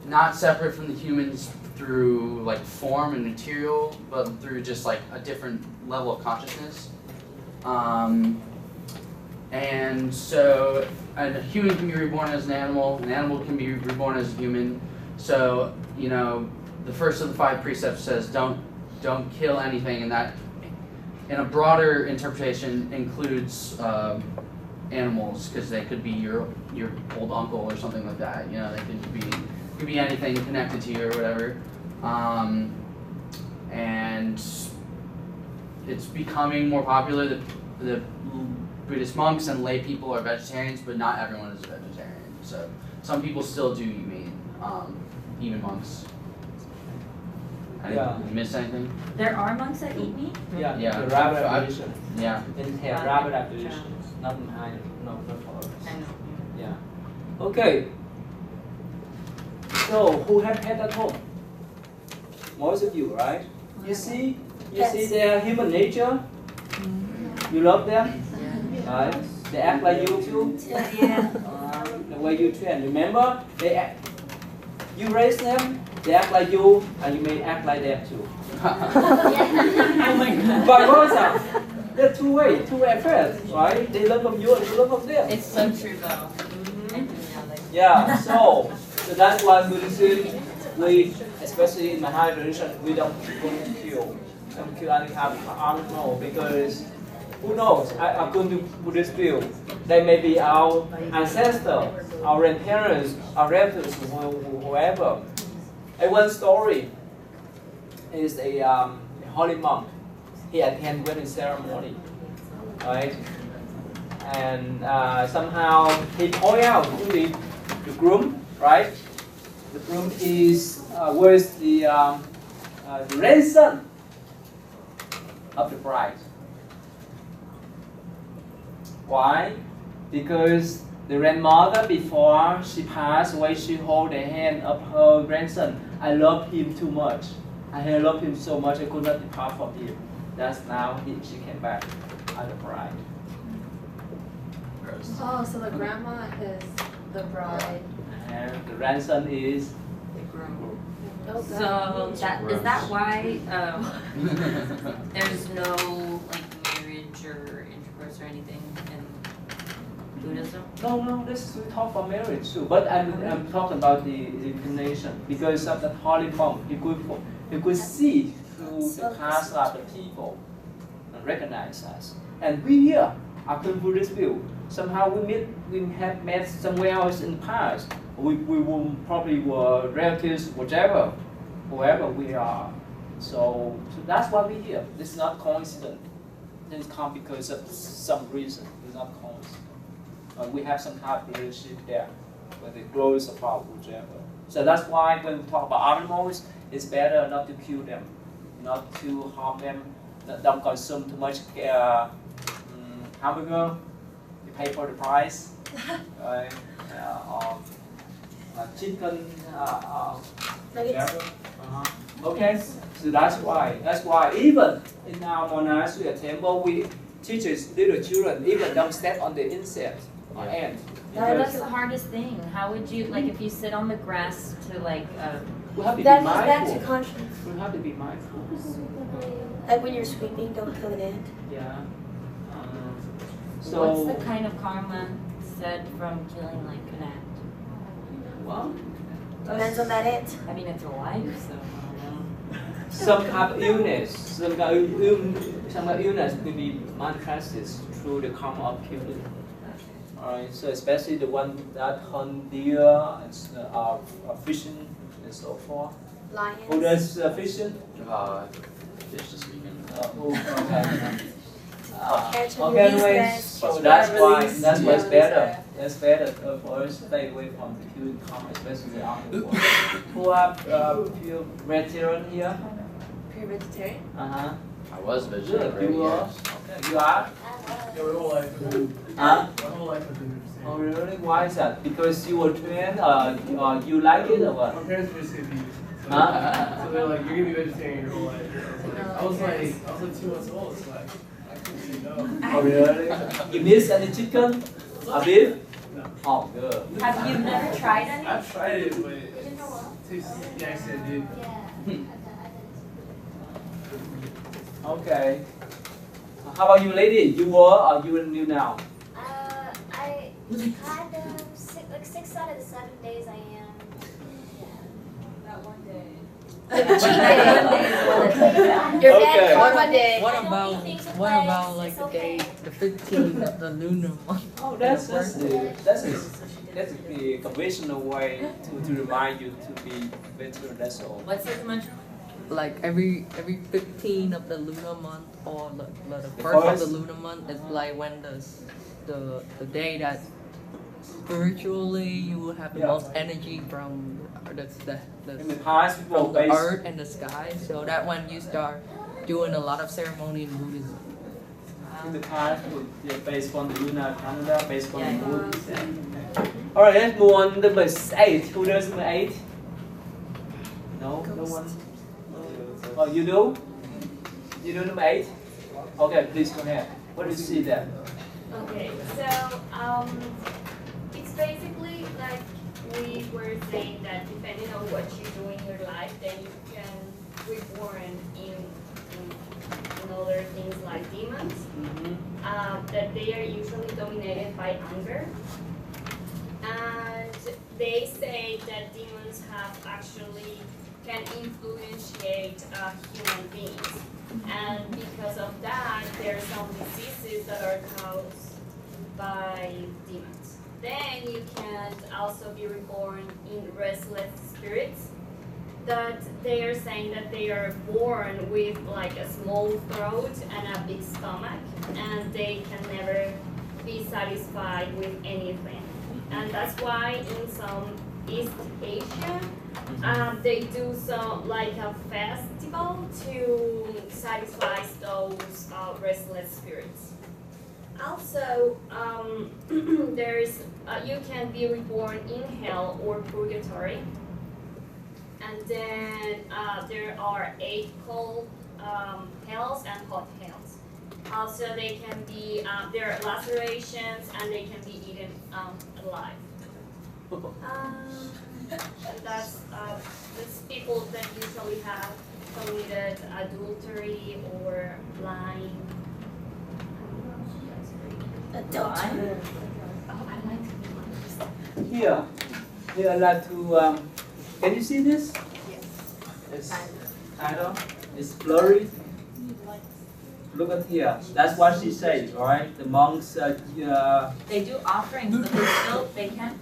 not separate from the humans through like form and material, but through just like a different level of consciousness. And so a human can be reborn as an animal can be reborn as a human. So, you know, the first of the 5 precepts says don't kill anything, and that in a broader interpretation includes animals, because they could be your old uncle or something like that. You know, they could be anything connected to you or whatever. And it's becoming more popular that the Buddhist monks and lay people are vegetarians, but not everyone is a vegetarian. So some people still do humane, even monks. I didn't miss anything? There are monks that eat meat? Yeah, Yeah. the rabbit abolition. Yeah. In here, rabbit abolition. Not in high, no followers. I know. Yeah. Okay. So who have pet at home? Most of you, right? You see their human nature. You love them, right? They act like you too. Yeah. The way you train. Remember, you raise them. They act like you, and you may act like them too. Oh my God. Vice versa. They're two affairs, right? They learn from you and you learn from them. It's so true though. Yeah, so that's why Buddhism, we, especially in Mahayana tradition, we don't kill any kind of animal, because who knows, according to Buddhist view, they may be our ancestors, our grandparents, our relatives, whoever. And one story is a holy monk. He attended wedding ceremony, right? And somehow he point out to the groom, right? The groom was the grandson of the bride. Why? Because the grandmother, before she passed away, she held the hand of her grandson. I love him too much. I love him so much I could not depart from him. That's now she came back as a bride. Oh, so the grandma is the bride. And the grandson is The groom. Oh, So is that why there's no like marriage or intercourse or anything in Buddhism? No, this we talk about marriage too. But I'm talking about the incarnation, because of that holy monk. He could see through the past of the people and recognize us. And we here, after Buddhist view, somehow we have met somewhere else in the past. We probably were relatives, whoever we are. So that's why we're here. This is not coincidence. This comes because of some reason. It's not coincidence. We have some kind of relationship there, whether it grows apart, whichever. So that's why when we talk about animals, it's better not to kill them, not to harm them, don't consume too much hamburger. You pay for the price, right? Chicken, whatever. Okay, so that's why even in our monastery or temple, we teach little children even don't step on the insect or ant. That's the hardest thing. How would you, like, if you sit on the grass to like We have to That be goes back to mindful. conscience. We have to be mindful. Like when you're sweeping, don't kill an ant. Yeah. What's the kind of karma said from killing like an ant? Well, Depends on that ant. I mean, it's a life, so. some kind of illness, some kind of illness will be manifested through the karma of killing. Alright, so especially the one that hunt deer, fishing, and so forth. Lions. Who does fishing? Fish this weekend. Okay, anyways, so that's why it's better. That's better for us to stay away from the killing karma, especially the animal. Who are pure vegetarian here? Pure vegetarian? Uh-huh. I was vegetarian. Good, you are? Okay, you are? Yeah, my whole life has been. Huh? My whole life has been vegetarian. Oh really? Why is that? Because you were trained, you like it or what? My parents were just hippies. So, Huh? so they're like, you're gonna be vegetarian your whole life. I was like 2 months old, so like, I couldn't say no. Oh really? You miss any chicken? A beef? No. Oh good. Have you never tried any? I've tried it, but it tastes the accent, dude. Okay. How about you lady? You were or you new now? I kind of 6 out of the 7 days I am. That one day. You're Okay. bad for one day. What about like the day, the 15th of the lunar month? Oh, that's the conventional way to remind you to be better. That's all. What's the convention? Like every 15th of the lunar month or the The first of first? the lunar month is like when the day that spiritually you will have the Yeah. most energy from In the past, people from the based earth and the sky. So that when you start doing a lot of ceremony in Buddhism. in the past, based on the lunar calendar, based on the moon. All right, let's move on to number 8. Who does number 8? No, no one. Oh, you do? You do number 8? Okay, please go ahead. What do you see there? Okay, so it's basically like we were saying that depending on what you do in your life, then you can reborn in other things like demons. That they are usually dominated by anger, and they say that demons have actually can influentiate human beings, and because of that, there are some diseases that are caused by demons. Then you can also be reborn in restless spirits, that they are saying that they are born with like a small throat and a big stomach, and they can never be satisfied with anything. And that's why in some East Asia, they do some like a festival to satisfy those restless spirits. Also, there's you can be reborn in hell or purgatory, and then there are 8 cold hells and hot hells. Also, they can be there are lacerations and they can be eaten alive. And that's people that usually have committed adultery or lying. Adultery. Here, I'd like to. Can you see this? Yes. It's kind of. It's blurry. Look at here. That's what she said, right? The monks. They do offerings, but they can't.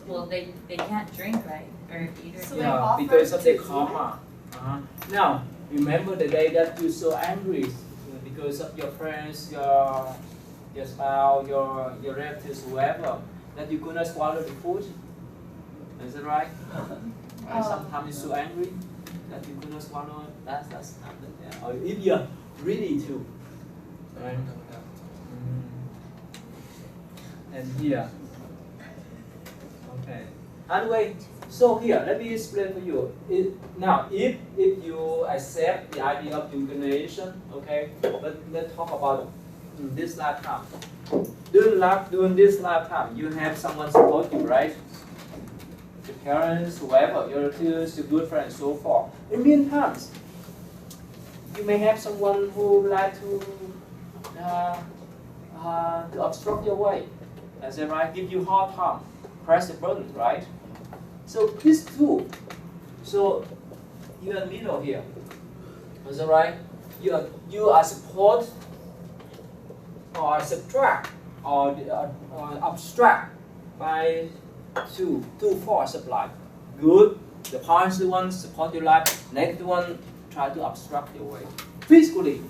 Well, they can't drink, right, or eat or drink. Yeah, because of the karma. Now, remember the day that you're so angry because of your friends, your spouse, your relatives, whoever, that you could not swallow the food. Is that right? And sometimes you're so angry that you could not swallow it. That's something. Yeah. Or if you're ready to, right? And here. Okay. Anyway, so here, let me explain for you. Now, if you accept the idea of incarnation, okay, but let's talk about this lifetime. During this lifetime, you have someone support you, right? your parents, whoever, your relatives, your good friends, so forth. In meantime, you may have someone who would like to obstruct your way. Is that right? Give you hard time, press the button, right? So these two, so you're in the middle here. Is that right? You are support or subtract or abstract by two forces of life. Good, the positive one support your life, negative one try to obstruct your way. Physically,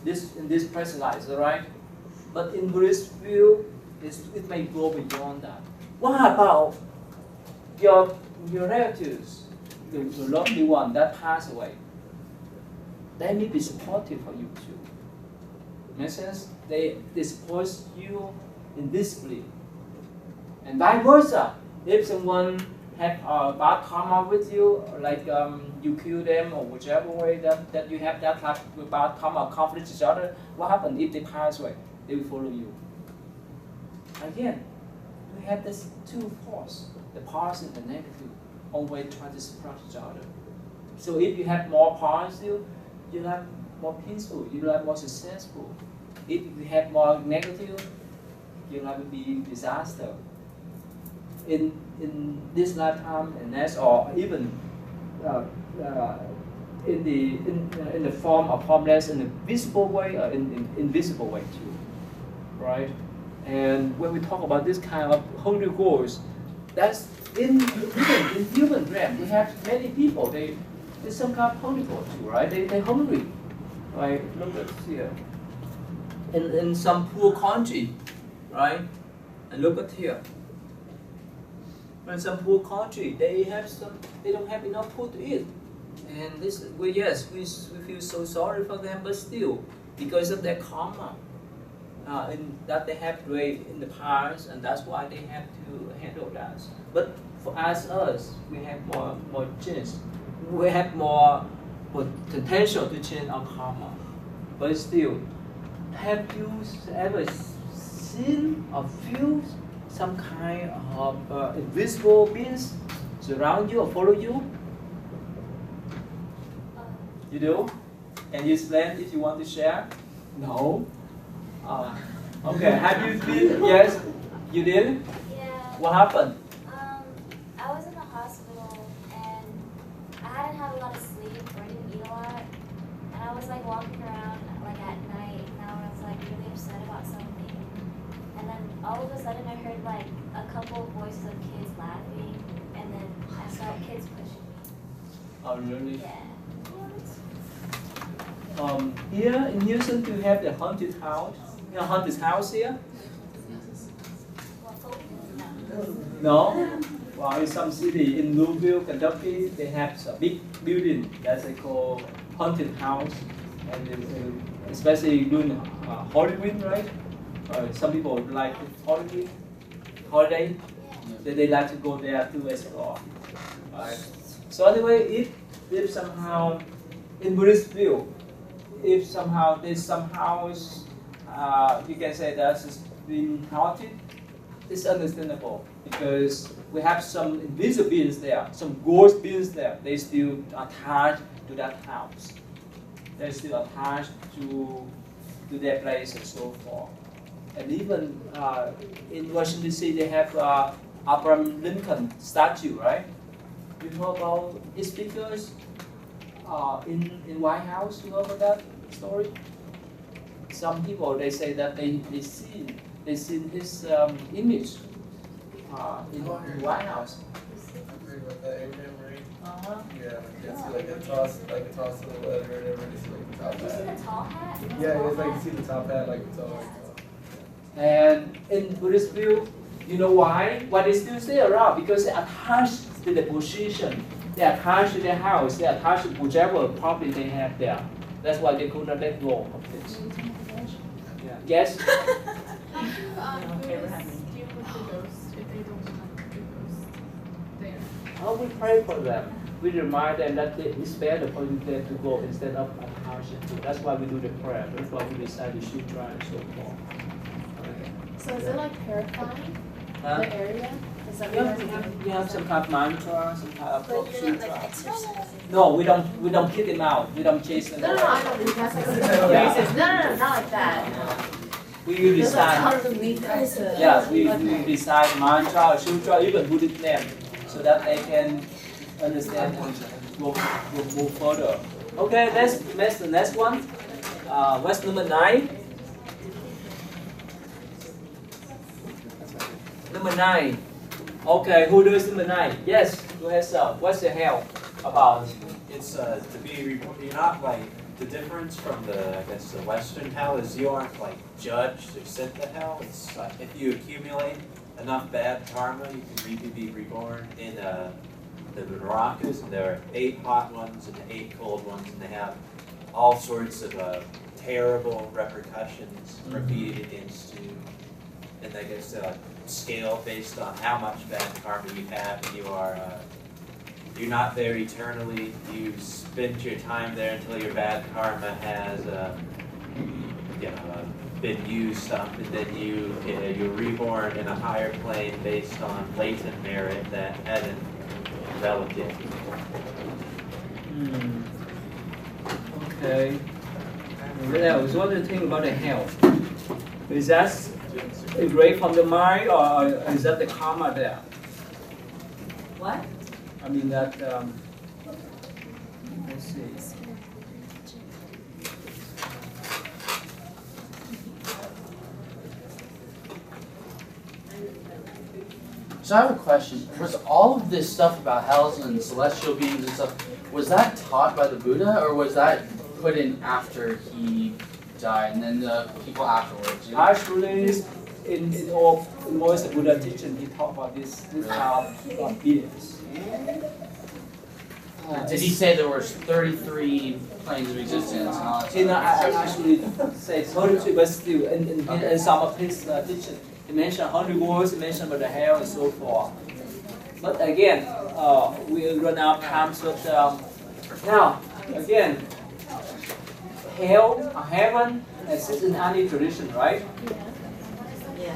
in this present life, is that right? But in Buddhist view, it may go beyond that. What about your relatives, the lovely one that passed away? They may be supportive for you too. In a sense, they support you invisibly. And vice versa. If someone had a bad karma with you, like you kill them or whichever way that you have that type of bad karma, conflict each other, what happens if they pass away? They will follow you. Again, we have this two forces, the positive and the negative, always try to support each other. So if you have more positive, you have more peaceful, you have more successful. If you have more negative, you'll have to be disaster. In this lifetime and next, or even in the form of formless in a visible way or in invisible way too, right? And when we talk about this kind of holy goals, that's in human realm. We have many people. There's some kind of holy goal too, right? They're hungry, right? Look at here. In some poor country, right? And look at here. In some poor country, they don't have enough food to eat, and we feel so sorry for them, but still, because of their karma, that they have created in the past, and that's why they have to handle that. But for us, we have more chance, we have more potential to change our karma. But still, have you ever seen or feel some kind of invisible beings surround you or follow you? You do? Can you explain if you want to share? No? Okay, have you been? Yes? You did? Yeah. What happened? I was in the hospital and I hadn't had a lot of sleep or didn't eat a lot. And I was like walking around like at night and I was like really upset about something. And then all of a sudden I heard like a couple of voices of kids laughing, and then I saw kids pushing me. Oh really? Yeah. Here in Houston, do you have the haunted house? You know, haunted house here? No? Well, in some city in Louisville, Kentucky, they have a big building that they call haunted house, and especially during Halloween, right? Some people like holiday, they like to go there to explore. Right? So anyway, if somehow in Buddhist view, if somehow there's some house, you can say that's been haunted, it's understandable because we have some invisible beings there, some ghost beings there. They still attached to that house. They're still attached to their place and so forth. And even in Washington D.C., they have Abraham Lincoln statue, right? You know about his pictures in White House. You know about that story? Some people they say that they seen his image in White House. Yeah, it's like a toss of the letter or whatever. It's like the top Did you see hat. the tall hat? Yeah, it's like you see the top hat, like it's all. And in Buddhist view, you know why? Why they still stay around? Because they attached to the position. They attached to their house. They attached to whichever property they have there. That's why they could not let go of this. Yeah. Yes? How do Buddhists deal with the ghosts if they don't want the ghost there? How we pray for them. We remind them that it's better for them to go instead of attaching to. That's why we do the prayer. That's why we decide to sutra and so forth. Okay. So is it like purifying Huh? the area? You have some kind of mantra, some kind of But you're not sutra. like exercising. No, we don't kick them out. We don't chase them No, away. I don't think that's like racist. No, not like that. We decide. underneath us. Yeah, we decide mantra or sutra, even Buddhist name, so that they can understand and will move further. Okay, that's the next one. What's number 9? Number 9. Okay, who does number 9? Yes, go ahead, sir. What's the hell about? It's to be, you're not like, the difference from the, I guess, the Western hell is you aren't like judged or sent to hell. It's if you accumulate enough bad karma, you can be reborn in the Narakas, and there are 8 hot ones and 8 cold ones, and they have all sorts of terrible repercussions repeated against you. And I guess scale based on how much bad karma you have, and you are you're not there eternally. You spend your time there until your bad karma has been used up, and then you're reborn in a higher plane based on latent merit that hadn't developed yet. Okay. What else? What do you think about the hell? Is that erased from the mind, or is that the karma there? What? I mean that. Let's see. So I have a question. Was all of this stuff about hells and celestial beings and stuff, was that taught by the Buddha, or was that put in after he died, and then the people afterwards? You know? Actually, in all most Buddha teaching, he talked about this kind of beings. Did he say there was 33 planes of existence and all that He not stuff? actually say 33, but still, in some of his teaching, he mentioned 100 words, he mentioned about the hell and so forth. But again, we run out of time, so now, again, hell or heaven exists in any tradition, right?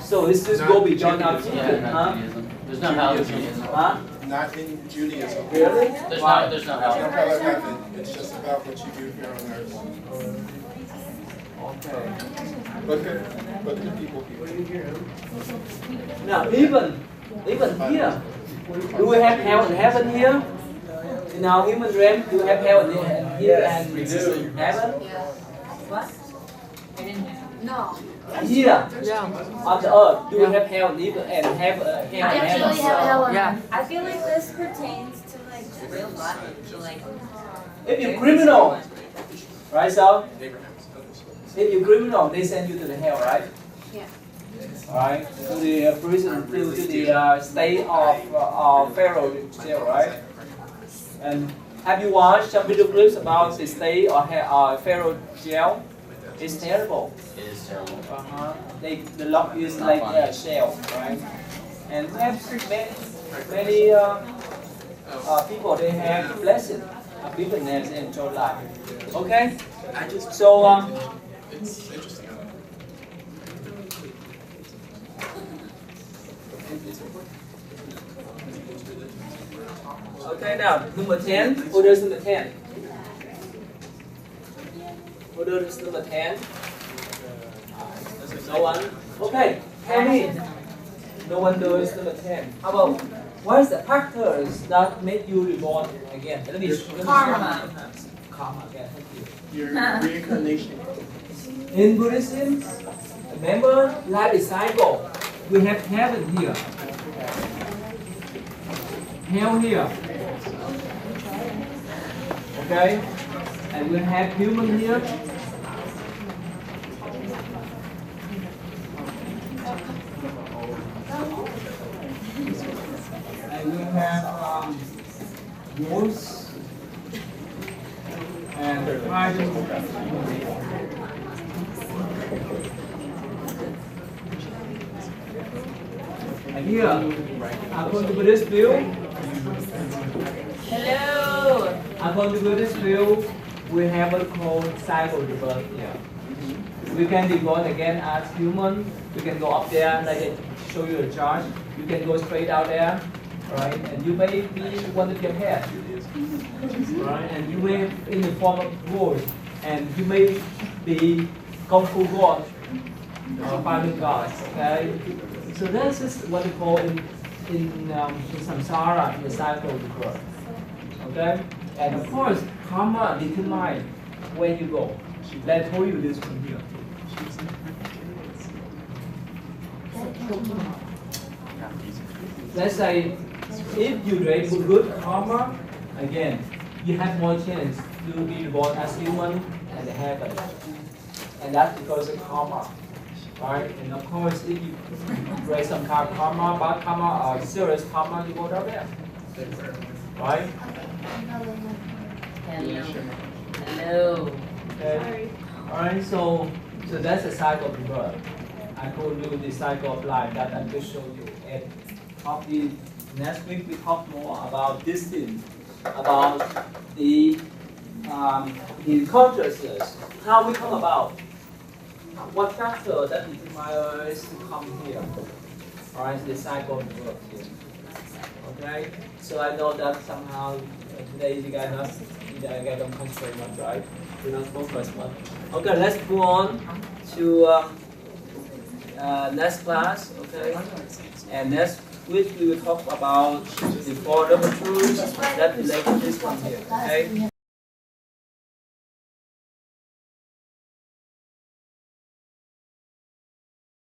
So this just go beyond our teaching, huh? There's no hell in Judaism. Huh? Not in Judaism. Really? There's Why? no hell. There's no hell or heaven. It's just about what you do here on earth. Okay. But the people here. Now, even here, do we have hell and heaven here? In our human realm, do we have hell and here and heaven? What? I didn't. No. Here, on the earth, do we have hell and hell and Actually, heaven? Yeah. I feel like this pertains to like real life. So like. If you're criminal, right, so? If you're criminal, they send you to the hell, right? Yeah. Right, to the prison, to the state of Pharaoh jail, right? And have you watched some video clips about the state or Pharaoh jail? It's terrible. It is terrible. The lock is like a shell, right? And we have many people, they have blessed happiness and enjoy life. Okay? So, It's interesting. okay, now, number 10. Who does number 10? Who does number 10? No one? Okay, tell me. No one does number 10. How about, what is the factors that make you reborn again? Let me Karma. Karma, okay, thank you. Your reincarnation. In Buddhism, remember, life is cycle. We have heaven here. Hell here. Okay? And we have human here. And we have wolves and tigers. And here, according to Buddhist view, Hello. according to Buddhist view, we have what called cycle rebirth here. We can be born again as human. We can go up there, like I show you a chart. You can go straight out there, right? And you may be one of your head, right? And you may in the form of gold, and you may be Kung Fu God, fighting gods. Okay, so this is what we call in samsara, in the cycle of the birth. Okay, and of course, karma determines where you go. Let's told you this from here. Let's say if you create good karma, again, you have more chance to be born as human and heaven. And that's because of karma. Right? And of course, if you create some kind of karma, bad karma, or serious karma, you go down there. Right? Hello. Okay. Alright, so that's the cycle of birth. I told you the cycle of life that I just showed you. And probably next week we talk more about this thing, about the consciousness, how we come about, what factor that determines us to come here. Alright, the cycle of birth here. Okay, so I know that somehow today you guys don't concentrate much, right? You don't focus much. Okay, let's go on to next class. Okay, and next week we will talk about the four double truths that relate to this one here. Okay.